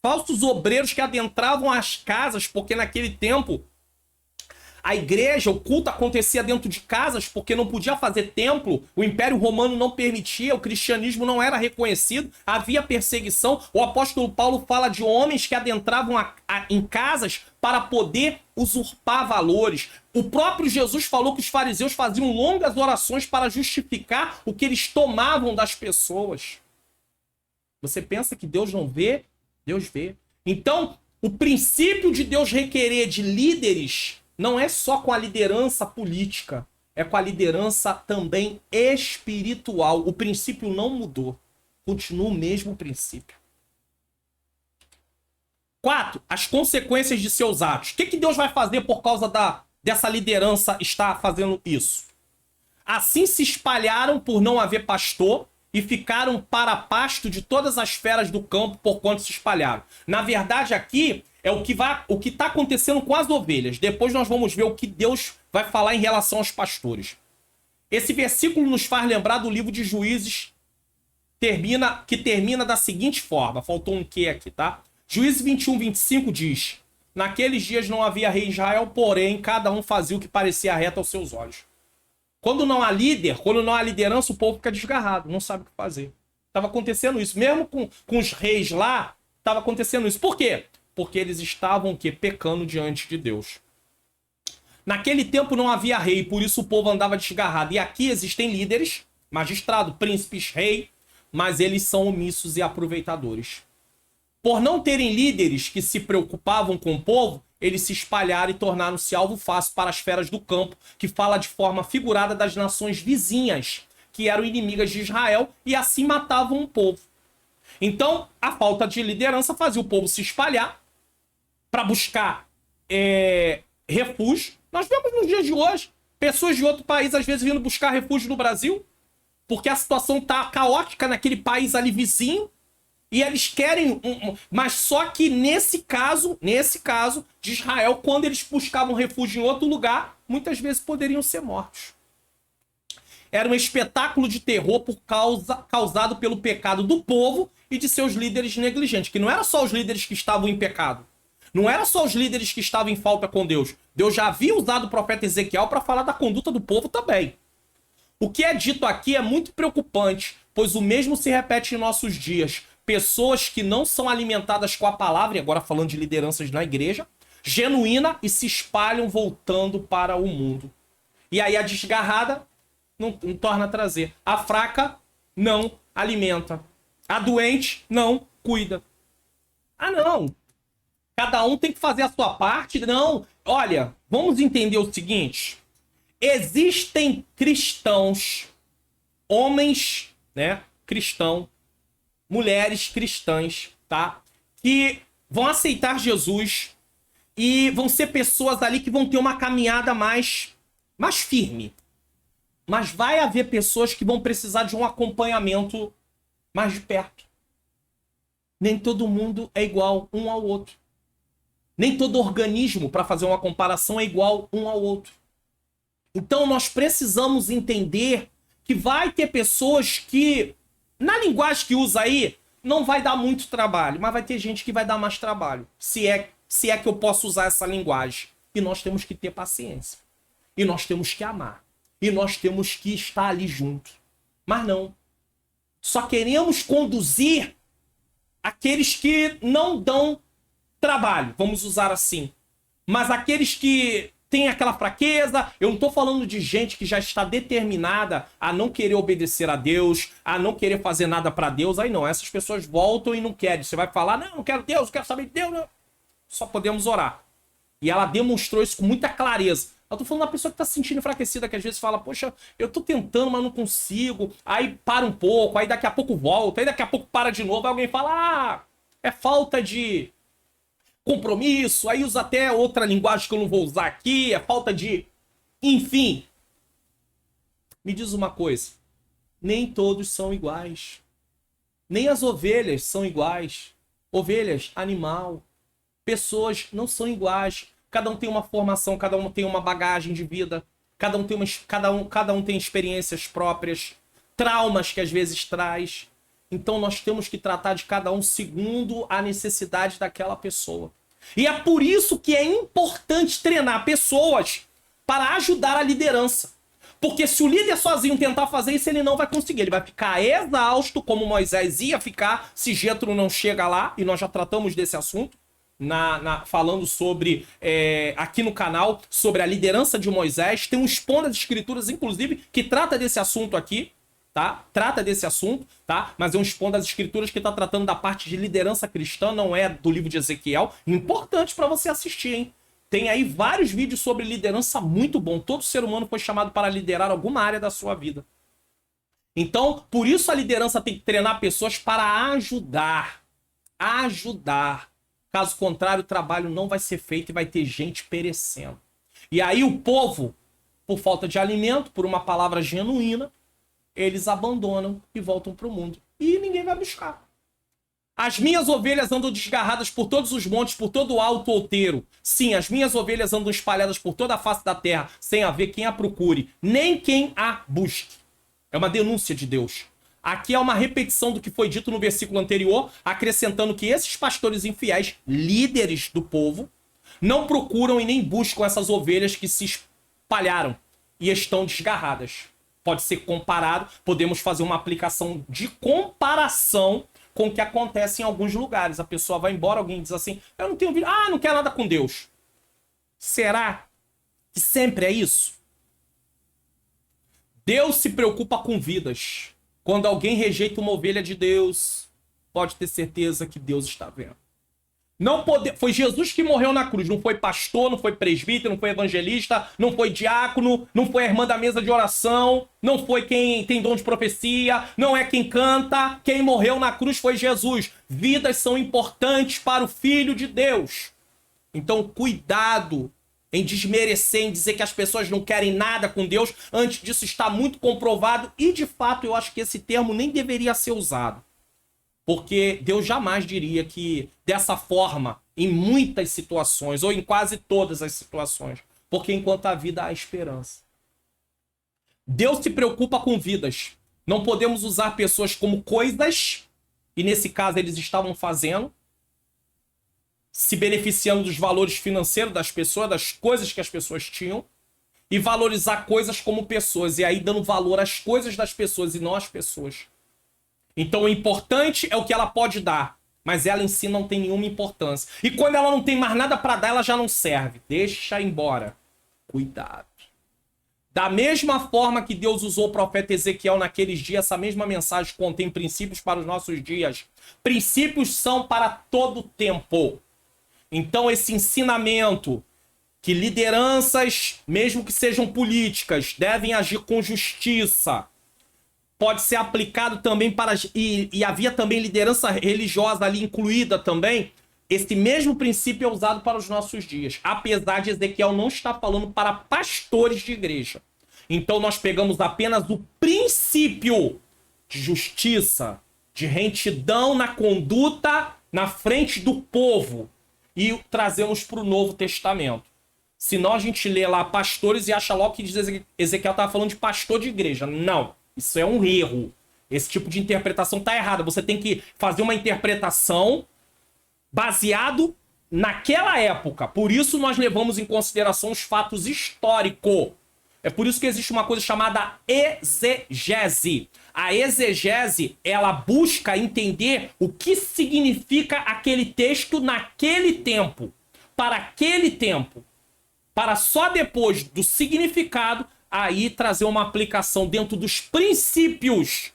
S1: falsos obreiros que adentravam as casas, porque naquele tempo A igreja, o culto acontecia dentro de casas porque não podia fazer templo, o Império Romano não permitia, o cristianismo não era reconhecido, havia perseguição. O apóstolo Paulo fala de homens que adentravam em casas para poder usurpar valores. O próprio Jesus falou que os fariseus faziam longas orações para justificar o que eles tomavam das pessoas. Você pensa que Deus não vê? Deus vê. Então, o princípio de Deus requerer de líderes não é só com a liderança política, é com a liderança também espiritual. O princípio não mudou. Continua o mesmo princípio. 4. As consequências de seus atos. O que Deus vai fazer por causa dessa liderança estar fazendo isso? Assim se espalharam por não haver pastor e ficaram para pasto de todas as feras do campo por quanto se espalharam. Na verdade, aqui é o que está acontecendo com as ovelhas. Depois nós vamos ver o que Deus vai falar em relação aos pastores. Esse versículo nos faz lembrar do livro de Juízes, que termina da seguinte forma. Faltou um que aqui, tá? Juízes 21, 25 diz: naqueles dias não havia rei em Israel, porém cada um fazia o que parecia reto aos seus olhos. Quando não há líder, quando não há liderança, o povo fica desgarrado, não sabe o que fazer. Estava acontecendo isso. Mesmo com os reis lá, estava acontecendo isso. Por quê? Porque eles estavam o quê? Pecando diante de Deus. Naquele tempo não havia rei, por isso o povo andava desgarrado. E aqui existem líderes, magistrado, príncipes, rei, mas eles são omissos e aproveitadores. Por não terem líderes que se preocupavam com o povo, eles se espalharam e tornaram-se alvo fácil para as feras do campo, que fala de forma figurada das nações vizinhas, que eram inimigas de Israel, e assim matavam o povo. Então, a falta de liderança fazia o povo se espalhar para buscar refúgio. Nós vemos nos dias de hoje pessoas de outro país, às vezes, vindo buscar refúgio no Brasil, porque a situação está caótica naquele país ali vizinho, e eles querem... Mas só que nesse caso de Israel, quando eles buscavam refúgio em outro lugar, muitas vezes poderiam ser mortos. Era um espetáculo de terror causado pelo pecado do povo e de seus líderes negligentes. Que não era só os líderes que estavam em pecado. Não era só os líderes que estavam em falta com Deus. Deus já havia usado o profeta Ezequiel para falar da conduta do povo também. O que é dito aqui é muito preocupante, pois o mesmo se repete em nossos dias. Pessoas que não são alimentadas com a palavra, e agora falando de lideranças na igreja, genuína, e se espalham voltando para o mundo. E aí a desgarrada não torna a trazer. A fraca não alimenta. A doente não cuida. Ah, não. Cada um tem que fazer a sua parte. Não. Olha, vamos entender o seguinte. Existem cristãos, homens, né, cristão, mulheres cristãs, tá? Que vão aceitar Jesus e vão ser pessoas ali que vão ter uma caminhada mais firme. Mas vai haver pessoas que vão precisar de um acompanhamento mais de perto. Nem todo mundo é igual um ao outro. Nem todo organismo, para fazer uma comparação, é igual um ao outro. Então nós precisamos entender que vai ter pessoas que, na linguagem que usa aí, não vai dar muito trabalho, mas vai ter gente que vai dar mais trabalho. Se é que eu posso usar essa linguagem. E nós temos que ter paciência. E nós temos que amar. E nós temos que estar ali junto. Mas não. Só queremos conduzir aqueles que não dão trabalho, vamos usar assim. Mas aqueles que têm aquela fraqueza, eu não estou falando de gente que já está determinada a não querer obedecer a Deus, a não querer fazer nada para Deus. Aí não, essas pessoas voltam e não querem. Você vai falar, não quero Deus, não quero saber de Deus. Não. Só podemos orar. E ela demonstrou isso com muita clareza. Eu tô falando da pessoa que tá se sentindo enfraquecida, que às vezes fala, poxa, eu tô tentando, mas não consigo. Aí para um pouco, aí daqui a pouco volta, aí daqui a pouco para de novo. Aí alguém fala, é falta de compromisso. Aí usa até outra linguagem que eu não vou usar aqui, é falta de... Enfim. Me diz uma coisa. Nem todos são iguais. Nem as ovelhas são iguais. Ovelhas, animal. Pessoas não são iguais. Cada um tem uma formação, cada um tem uma bagagem de vida, cada um tem experiências próprias, traumas que às vezes traz. Então nós temos que tratar de cada um segundo a necessidade daquela pessoa. E é por isso que é importante treinar pessoas para ajudar a liderança. Porque se o líder sozinho tentar fazer isso, ele não vai conseguir. Ele vai ficar exausto, como Moisés ia ficar, se Jétro não chega lá, e nós já tratamos desse assunto, falando sobre, aqui no canal, sobre a liderança de Moisés. Tem um Expondo as Escrituras, inclusive, que trata desse assunto aqui, tá? Trata desse assunto, tá? Mas é um Expondo as Escrituras que tá tratando da parte de liderança cristã, não é do livro de Ezequiel. Importante para você assistir, hein? Tem aí vários vídeos sobre liderança muito bom. Todo ser humano foi chamado para liderar alguma área da sua vida. Então, por isso a liderança tem que treinar pessoas para ajudar. Ajudar. Caso contrário, o trabalho não vai ser feito e vai ter gente perecendo. E aí o povo, por falta de alimento, por uma palavra genuína, eles abandonam e voltam para o mundo. E ninguém vai buscar. As minhas ovelhas andam desgarradas por todos os montes, por todo o alto outeiro. Sim, as minhas ovelhas andam espalhadas por toda a face da terra, sem haver quem a procure, nem quem a busque. É uma denúncia de Deus. Aqui é uma repetição do que foi dito no versículo anterior, acrescentando que esses pastores infiéis, líderes do povo, não procuram e nem buscam essas ovelhas que se espalharam e estão desgarradas. Pode ser comparado, podemos fazer uma aplicação de comparação com o que acontece em alguns lugares. A pessoa vai embora, alguém diz assim, eu não tenho vida, não quero nada com Deus. Será que sempre é isso? Deus se preocupa com vidas. Quando alguém rejeita uma ovelha de Deus, pode ter certeza que Deus está vendo. Foi Jesus que morreu na cruz, não foi pastor, não foi presbítero, não foi evangelista, não foi diácono, não foi a irmã da mesa de oração, não foi quem tem dom de profecia, não é quem canta. Quem morreu na cruz foi Jesus. Vidas são importantes para o Filho de Deus. Então, cuidado em desmerecer, em dizer que as pessoas não querem nada com Deus. Antes disso está muito comprovado e, de fato, eu acho que esse termo nem deveria ser usado. Porque Deus jamais diria que dessa forma, em muitas situações, ou em quase todas as situações. Porque enquanto há vida, há esperança. Deus se preocupa com vidas. Não podemos usar pessoas como coisas, e nesse caso eles estavam fazendo, se beneficiando dos valores financeiros das pessoas, das coisas que as pessoas tinham, e valorizar coisas como pessoas, e aí dando valor às coisas das pessoas e não às pessoas. Então o importante é o que ela pode dar, mas ela em si não tem nenhuma importância. E quando ela não tem mais nada para dar, ela já não serve. Deixa embora. Cuidado. Da mesma forma que Deus usou o profeta Ezequiel naqueles dias, essa mesma mensagem contém princípios para os nossos dias. Princípios são para todo tempo. Então esse ensinamento que lideranças, mesmo que sejam políticas, devem agir com justiça, pode ser aplicado também para... E havia também liderança religiosa ali incluída também. Esse mesmo princípio é usado para os nossos dias. Apesar de Ezequiel não estar falando para pastores de igreja. Então nós pegamos apenas o princípio de justiça, de retidão na conduta na frente do povo e trazemos para o Novo Testamento. Senão a gente lê lá pastores e acha logo que Ezequiel estava falando de pastor de igreja. Não. Isso é um erro. Esse tipo de interpretação está errada. Você tem que fazer uma interpretação baseado naquela época. Por isso nós levamos em consideração os fatos históricos. É por isso que existe uma coisa chamada exegese. A exegese, ela busca entender o que significa aquele texto naquele tempo. Para aquele tempo. Para só depois do significado aí trazer uma aplicação dentro dos princípios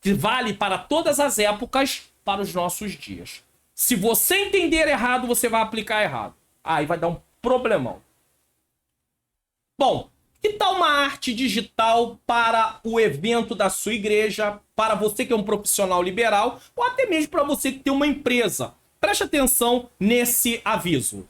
S1: que vale para todas as épocas para os nossos dias. Se você entender errado, você vai aplicar errado. Aí vai dar um problemão. Bom, que tal uma arte digital para o evento da sua igreja, para você que é um profissional liberal, ou até mesmo para você que tem uma empresa? Preste atenção nesse aviso.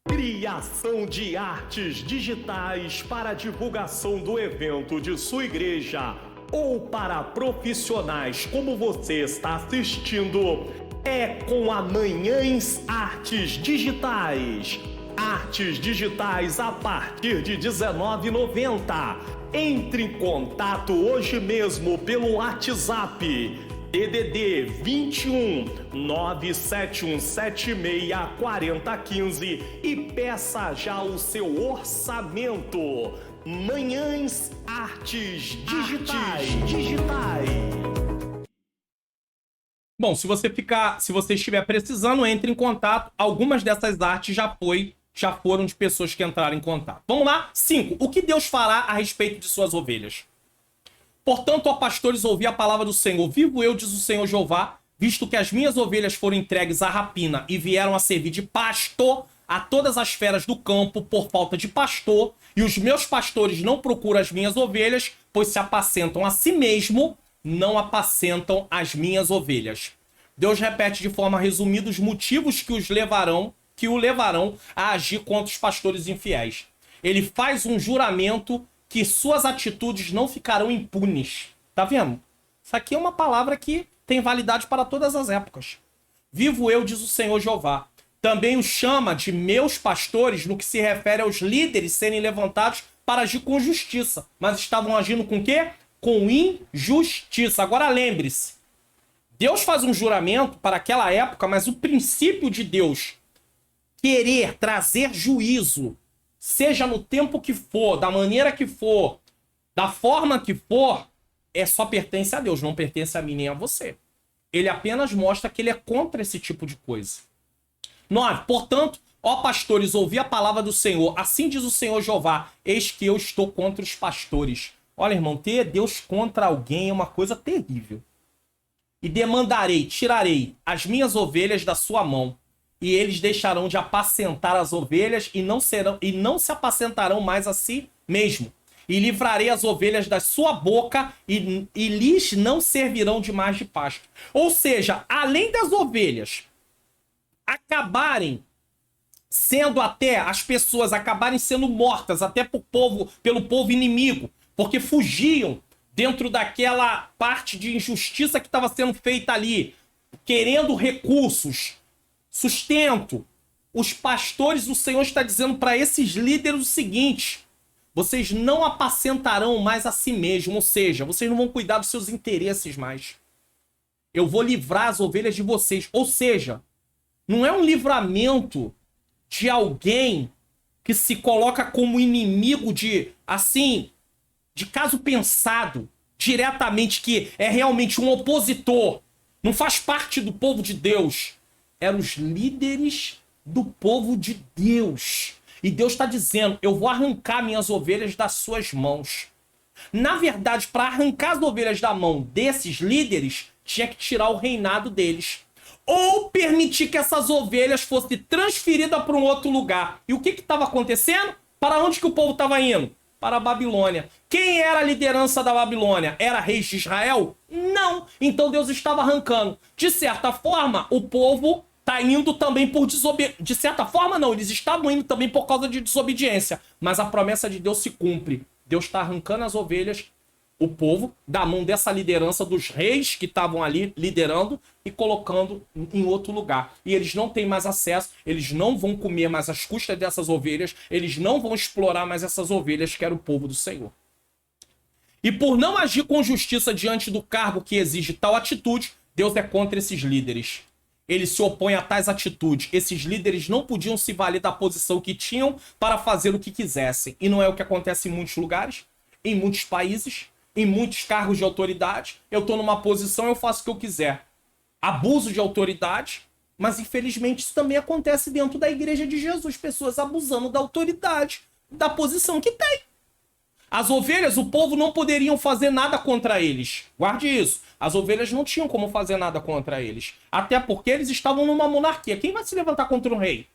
S2: Criação de artes digitais para divulgação do evento de sua igreja ou para profissionais como você está assistindo é com a Manhãs Artes Digitais. Artes digitais a partir de R$19,90. Entre em contato hoje mesmo pelo WhatsApp DDD 21 971764015 e peça já o seu orçamento. Manhãs Artes Digitais.
S1: Bom, se você estiver precisando, entre em contato. Algumas dessas artes já foram de pessoas que entraram em contato. Vamos lá? 5. O que Deus fará a respeito de suas ovelhas? Portanto, ó pastores, ouvi a palavra do Senhor. Vivo eu, diz o Senhor Jeová, visto que as minhas ovelhas foram entregues à rapina e vieram a servir de pasto a todas as feras do campo por falta de pastor, e os meus pastores não procuram as minhas ovelhas, pois se apacentam a si mesmo, não apacentam as minhas ovelhas. Deus repete de forma resumida os motivos que o levarão a agir contra os pastores infiéis. Ele faz um juramento que suas atitudes não ficarão impunes. Tá vendo? Isso aqui é uma palavra que tem validade para todas as épocas. Vivo eu, diz o Senhor Jeová. Também os chama de meus pastores no que se refere aos líderes serem levantados para agir com justiça. Mas estavam agindo com o quê? Com injustiça. Agora lembre-se, Deus faz um juramento para aquela época, mas o princípio de Deus querer trazer juízo, seja no tempo que for, da maneira que for, da forma que for, só pertence a Deus, não pertence a mim nem a você. Ele apenas mostra que ele é contra esse tipo de coisa. 9. Portanto, ó pastores, ouvi a palavra do Senhor. Assim diz o Senhor Jeová, eis que eu estou contra os pastores. Olha, irmão, ter Deus contra alguém é uma coisa terrível. E tirarei as minhas ovelhas da sua mão, e eles deixarão de apacentar as ovelhas e não se apacentarão mais a si mesmo. E livrarei as ovelhas da sua boca e lhes não servirão de mais de pasto. Ou seja, além das ovelhas acabarem sendo as pessoas acabarem sendo mortas até pelo povo inimigo, porque fugiam dentro daquela parte de injustiça que estava sendo feita ali, querendo recursos, sustento. Os pastores, o Senhor está dizendo para esses líderes o seguinte: vocês não apacentarão mais a si mesmos, ou seja, vocês não vão cuidar dos seus interesses mais. Eu vou livrar as ovelhas de vocês. Ou seja, não é um livramento de alguém que se coloca como inimigo de caso pensado, diretamente, que é realmente um opositor, não faz parte do povo de Deus. Eram os líderes do povo de Deus. E Deus está dizendo, eu vou arrancar minhas ovelhas das suas mãos. Na verdade, para arrancar as ovelhas da mão desses líderes, tinha que tirar o reinado deles. Ou permitir que essas ovelhas fossem transferidas para um outro lugar. E o que estava acontecendo? Para onde que o povo estava indo? Para a Babilônia. Quem era a liderança da Babilônia? Era reis de Israel? Não. Então Deus estava arrancando. De certa forma, o povo está indo também por desobediência. De certa forma, não. Eles estavam indo também por causa de desobediência. Mas a promessa de Deus se cumpre. Deus está arrancando as ovelhas, o povo, da mão dessa liderança dos reis que estavam ali liderando e colocando em outro lugar. E eles não têm mais acesso, eles não vão comer mais as custas dessas ovelhas, eles não vão explorar mais essas ovelhas, que era o povo do Senhor. E por não agir com justiça diante do cargo que exige tal atitude, Deus é contra esses líderes. Ele se opõe a tais atitudes. Esses líderes não podiam se valer da posição que tinham para fazer o que quisessem. E não é o que acontece em muitos lugares, em muitos países, em muitos cargos de autoridade. Eu estou numa posição, eu faço o que eu quiser. Abuso de autoridade, mas infelizmente isso também acontece dentro da igreja de Jesus. Pessoas abusando da autoridade, da posição que tem. As ovelhas, o povo não poderiam fazer nada contra eles. Guarde isso. As ovelhas não tinham como fazer nada contra eles. Até porque eles estavam numa monarquia. Quem vai se levantar contra um rei?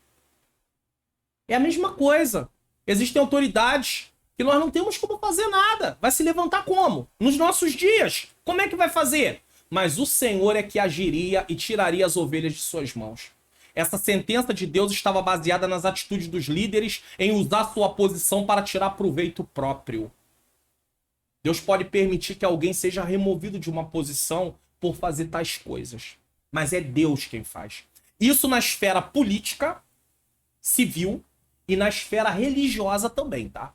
S1: É a mesma coisa. Existem autoridades que nós não temos como fazer nada. Vai se levantar como? Nos nossos dias. Como é que vai fazer? Mas o Senhor é que agiria e tiraria as ovelhas de suas mãos. Essa sentença de Deus estava baseada nas atitudes dos líderes em usar sua posição para tirar proveito próprio. Deus pode permitir que alguém seja removido de uma posição por fazer tais coisas. Mas é Deus quem faz. Isso na esfera política, civil e na esfera religiosa também, tá?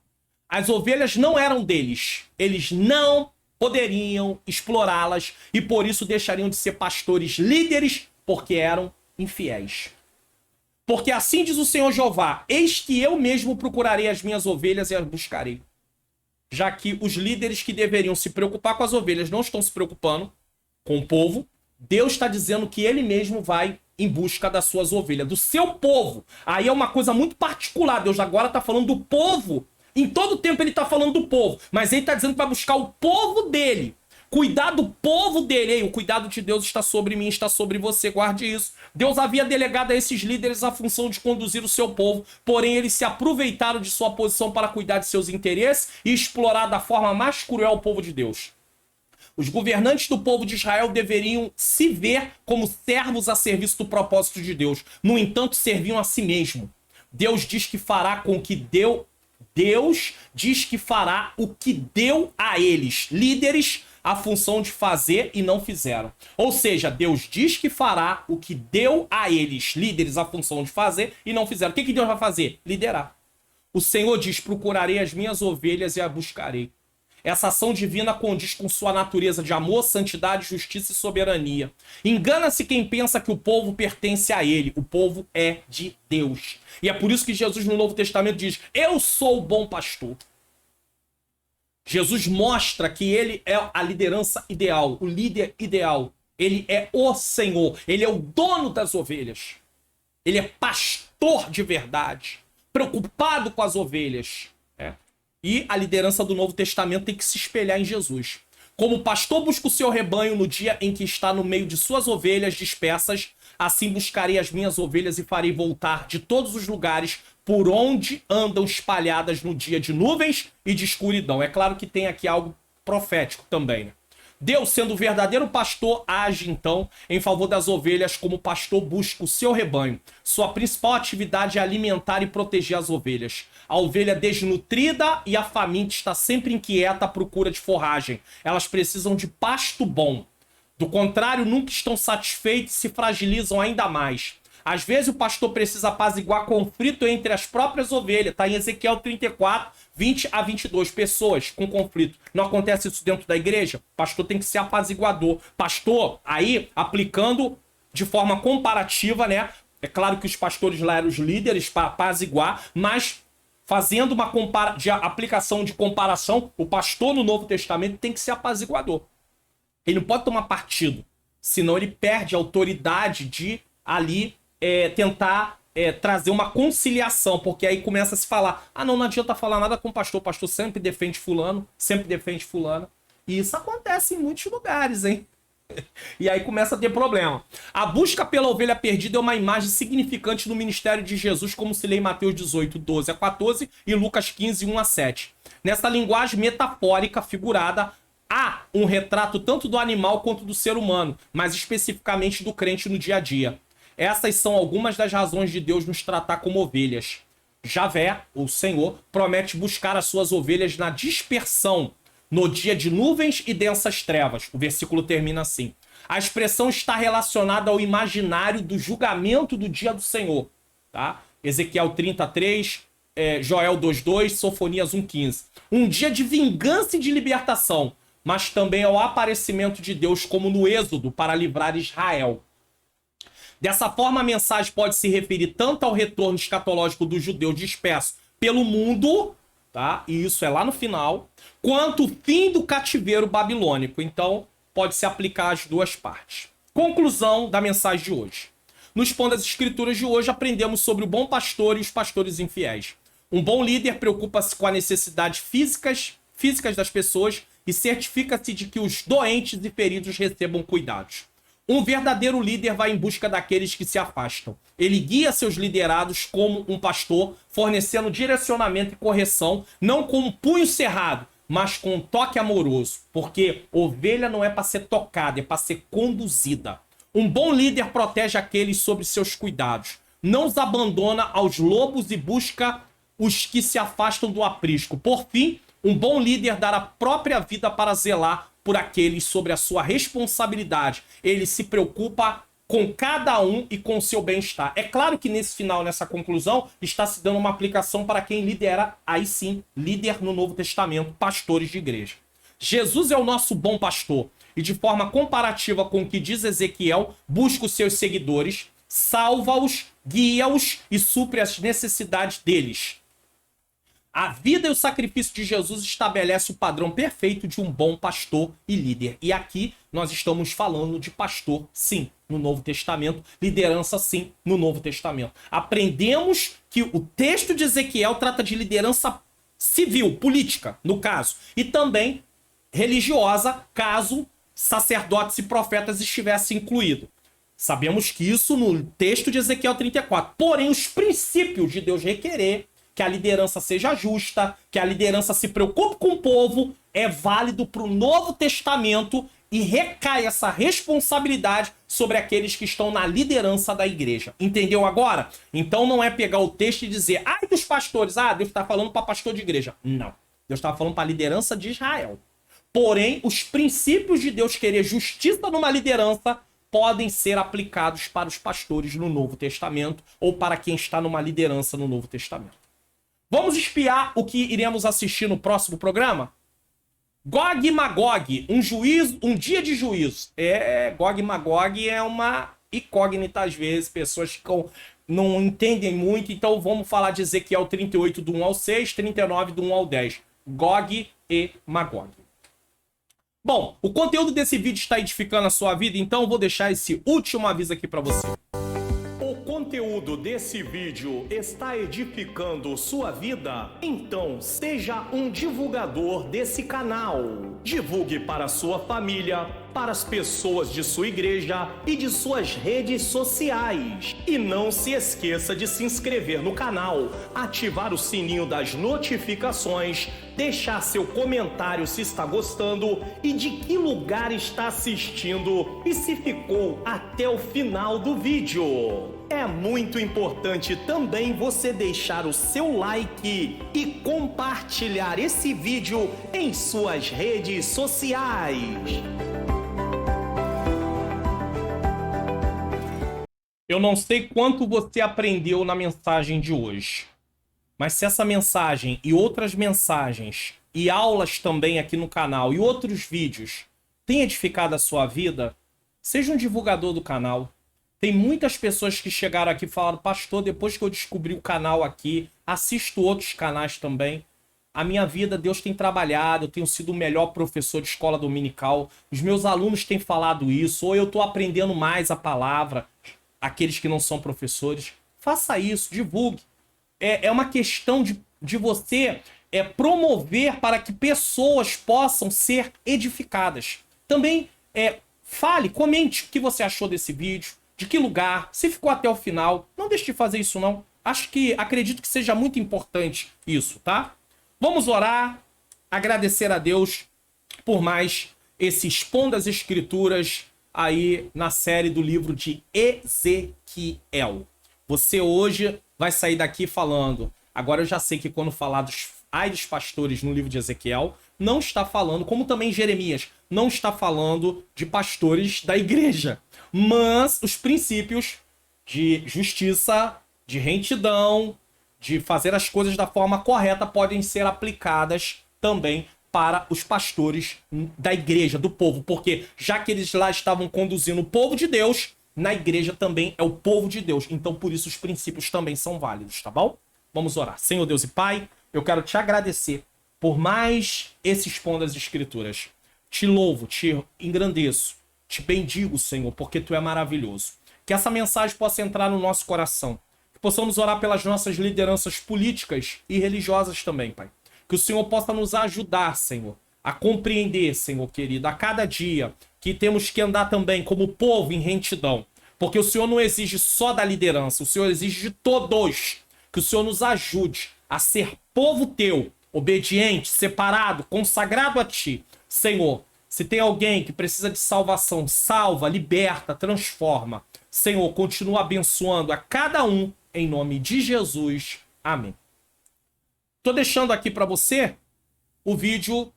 S1: As ovelhas não eram deles. Eles não poderiam explorá-las e por isso deixariam de ser pastores líderes, porque eram infiéis. Porque assim diz o Senhor Jeová: eis que eu mesmo procurarei as minhas ovelhas e as buscarei. Já que os líderes que deveriam se preocupar com as ovelhas não estão se preocupando com o povo, Deus está dizendo que ele mesmo vai em busca das suas ovelhas, do seu povo. Aí é uma coisa muito particular. Deus agora está falando do povo. Em todo tempo ele está falando do povo, mas ele está dizendo que vai buscar o povo dele. Cuidar do povo dele. Ei, o cuidado de Deus está sobre mim, está sobre você, guarde isso. Deus havia delegado a esses líderes a função de conduzir o seu povo, porém eles se aproveitaram de sua posição para cuidar de seus interesses e explorar da forma mais cruel o povo de Deus. Os governantes do povo de Israel deveriam se ver como servos a serviço do propósito de Deus. No entanto, serviam a si mesmo. Deus diz que fará com que Deus diz que fará o que deu a eles, líderes, a função de fazer e não fizeram. Ou seja, Deus diz que fará o que deu a eles, líderes, a função de fazer e não fizeram. O que Deus vai fazer? Liderar. O Senhor diz: procurarei as minhas ovelhas e a buscarei. Essa ação divina condiz com sua natureza de amor, santidade, justiça e soberania. Engana-se quem pensa que o povo pertence a ele. O povo é de Deus. E é por isso que Jesus no Novo Testamento diz: eu sou o bom pastor. Jesus mostra que ele é a liderança ideal, o líder ideal. Ele é o Senhor, ele é o dono das ovelhas. Ele é pastor de verdade, preocupado com as ovelhas. E a liderança do Novo Testamento tem que se espelhar em Jesus. Como o pastor busca o seu rebanho no dia em que está no meio de suas ovelhas dispersas, assim buscarei as minhas ovelhas e farei voltar de todos os lugares por onde andam espalhadas no dia de nuvens e de escuridão. É claro que tem aqui algo profético também, né? Deus, sendo o verdadeiro pastor, age então em favor das ovelhas como o pastor busca o seu rebanho. Sua principal atividade é alimentar e proteger as ovelhas. A ovelha desnutrida e a faminta está sempre inquieta à procura de forragem. Elas precisam de pasto bom. Do contrário, nunca estão satisfeitos e se fragilizam ainda mais. Às vezes o pastor precisa apaziguar conflito entre as próprias ovelhas. Está em Ezequiel 34, 20 a 22. Pessoas com conflito. Não acontece isso dentro da igreja? O pastor tem que ser apaziguador. Pastor, aí, aplicando de forma comparativa, né? É claro que os pastores lá eram os líderes para apaziguar, mas fazendo uma aplicação de comparação, o pastor no Novo Testamento tem que ser apaziguador. Ele não pode tomar partido, senão ele perde a autoridade de ali tentar trazer uma conciliação, porque aí começa a se falar: ah, não adianta falar nada com o pastor sempre defende fulano, sempre defende fulano. E isso acontece em muitos lugares, hein? E aí começa a ter problema. A busca pela ovelha perdida é uma imagem significante no ministério de Jesus, como se lê em Mateus 18, 12 a 14 e Lucas 15, 1 a 7. Nessa linguagem metafórica figurada, há um retrato tanto do animal quanto do ser humano, mas especificamente do crente no dia a dia. Essas são algumas das razões de Deus nos tratar como ovelhas. Javé, o Senhor, promete buscar as suas ovelhas na dispersão, no dia de nuvens e densas trevas. O versículo termina assim. A expressão está relacionada ao imaginário do julgamento do dia do Senhor. Tá? Ezequiel 33, Joel 2:2, Sofonias 1:15. Um dia de vingança e de libertação, mas também ao aparecimento de Deus, como no Êxodo, para livrar Israel. Dessa forma, a mensagem pode se referir tanto ao retorno escatológico dos judeus dispersos pelo mundo, tá? E isso é lá no final, quanto o fim do cativeiro babilônico. Então, pode se aplicar às duas partes. Conclusão da mensagem de hoje. No Expondo as Escrituras de hoje, aprendemos sobre o bom pastor e os pastores infiéis. Um bom líder preocupa-se com as necessidades físicas das pessoas e certifica-se de que os doentes e feridos recebam cuidados. Um verdadeiro líder vai em busca daqueles que se afastam. Ele guia seus liderados como um pastor, fornecendo direcionamento e correção, não com um punho cerrado, mas com um toque amoroso. Porque ovelha não é para ser tocada, é para ser conduzida. Um bom líder protege aqueles sob seus cuidados. Não os abandona aos lobos e busca os que se afastam do aprisco. Por fim, um bom líder dá a própria vida para zelar por aqueles sobre a sua responsabilidade. Ele se preocupa com cada um e com o seu bem-estar. É claro que nesse final, nessa conclusão, está se dando uma aplicação para quem lidera, aí sim, líder no Novo Testamento, pastores de igreja. Jesus é o nosso bom pastor. E de forma comparativa com o que diz Ezequiel, busca os seus seguidores, salva-os, guia-os e supre as necessidades deles. A vida e o sacrifício de Jesus estabelece o padrão perfeito de um bom pastor e líder. E aqui nós estamos falando de pastor, sim, no Novo Testamento, liderança, sim, no Novo Testamento. Aprendemos que o texto de Ezequiel trata de liderança civil, política, no caso, e também religiosa, caso sacerdotes e profetas estivessem incluídos. Sabemos que isso no texto de Ezequiel 34. Porém, os princípios de Deus requerer que a liderança seja justa, que a liderança se preocupe com o povo, é válido para o Novo Testamento e recai essa responsabilidade sobre aqueles que estão na liderança da igreja. Entendeu agora? Então não é pegar o texto e dizer, ai dos pastores, Deus está falando para pastor de igreja. Não. Deus está falando para a liderança de Israel. Porém, os princípios de Deus querer justiça numa liderança podem ser aplicados para os pastores no Novo Testamento ou para quem está numa liderança no Novo Testamento. Vamos espiar o que iremos assistir no próximo programa? Gog e Magog, um dia de juízo. Gog e Magog é uma incógnita às vezes, pessoas que não entendem muito, então vamos falar de Ezequiel 38 do 1 ao 6, 39 do 1 ao 10. Gog e Magog. Bom, o conteúdo desse vídeo está edificando a sua vida, então eu vou deixar esse último aviso aqui para você.
S2: O conteúdo desse vídeo está edificando sua vida? Então seja um divulgador desse canal. Divulgue para sua família, para as pessoas de sua igreja e de suas redes sociais. E não se esqueça de se inscrever no canal, ativar o sininho das notificações, deixar seu comentário se está gostando e de que lugar está assistindo e se ficou até o final do vídeo. É muito importante também você deixar o seu like e compartilhar esse vídeo em suas redes sociais.
S1: Eu não sei quanto você aprendeu na mensagem de hoje, mas se essa mensagem e outras mensagens e aulas também aqui no canal e outros vídeos têm edificado a sua vida, seja um divulgador do canal. Tem muitas pessoas que chegaram aqui e falaram, pastor, depois que eu descobri o canal aqui, assisto outros canais também. A minha vida, Deus tem trabalhado, eu tenho sido o melhor professor de escola dominical. Os meus alunos têm falado isso, ou eu estou aprendendo mais a palavra, aqueles que não são professores. Faça isso, divulgue. É uma questão de você promover para que pessoas possam ser edificadas. Também fale, comente o que você achou desse vídeo, de que lugar, se ficou até o final. Não deixe de fazer isso não. Acredito que seja muito importante isso, tá? Vamos orar, agradecer a Deus por mais esse Expondo as Escrituras aí na série do livro de Ezequiel. Você hoje vai sair daqui falando, agora eu já sei que quando falar dos pastores no livro de Ezequiel, não está falando, como também Jeremias, não está falando de pastores da igreja, mas os princípios de justiça, de retidão, de fazer as coisas da forma correta podem ser aplicadas também para os pastores da igreja, do povo, porque já que eles lá estavam conduzindo o povo de Deus, na igreja também é o povo de Deus, então por isso os princípios também são válidos, tá bom? Vamos orar. Senhor Deus e Pai, eu quero te agradecer por mais esse Expondo as Escrituras. Te louvo, te engrandeço, te bendigo, Senhor, porque Tu é maravilhoso. Que essa mensagem possa entrar no nosso coração, que possamos orar pelas nossas lideranças políticas e religiosas também, Pai. Que o Senhor possa nos ajudar, Senhor, a compreender, Senhor querido, a cada dia que temos que andar também como povo em retidão. Porque o Senhor não exige só da liderança, o Senhor exige de todos. Que o Senhor nos ajude a ser povo Teu, obediente, separado, consagrado a Ti. Senhor, se tem alguém que precisa de salvação, salva, liberta, transforma. Senhor, continua abençoando a cada um, em nome de Jesus. Amém. Tô deixando aqui para você o vídeo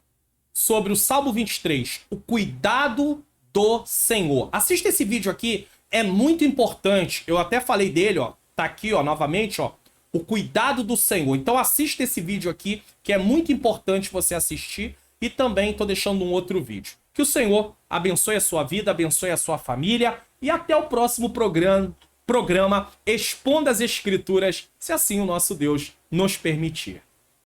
S1: sobre o Salmo 23, o cuidado do Senhor. Assista esse vídeo aqui, é muito importante. Eu até falei dele, ó, tá aqui, ó, novamente, ó, o cuidado do Senhor. Então assista esse vídeo aqui, que é muito importante você assistir. e também estou deixando um outro vídeo. Que o Senhor abençoe a sua vida, abençoe a sua família e até o próximo programa Expondo as Escrituras, se assim o nosso Deus nos permitir.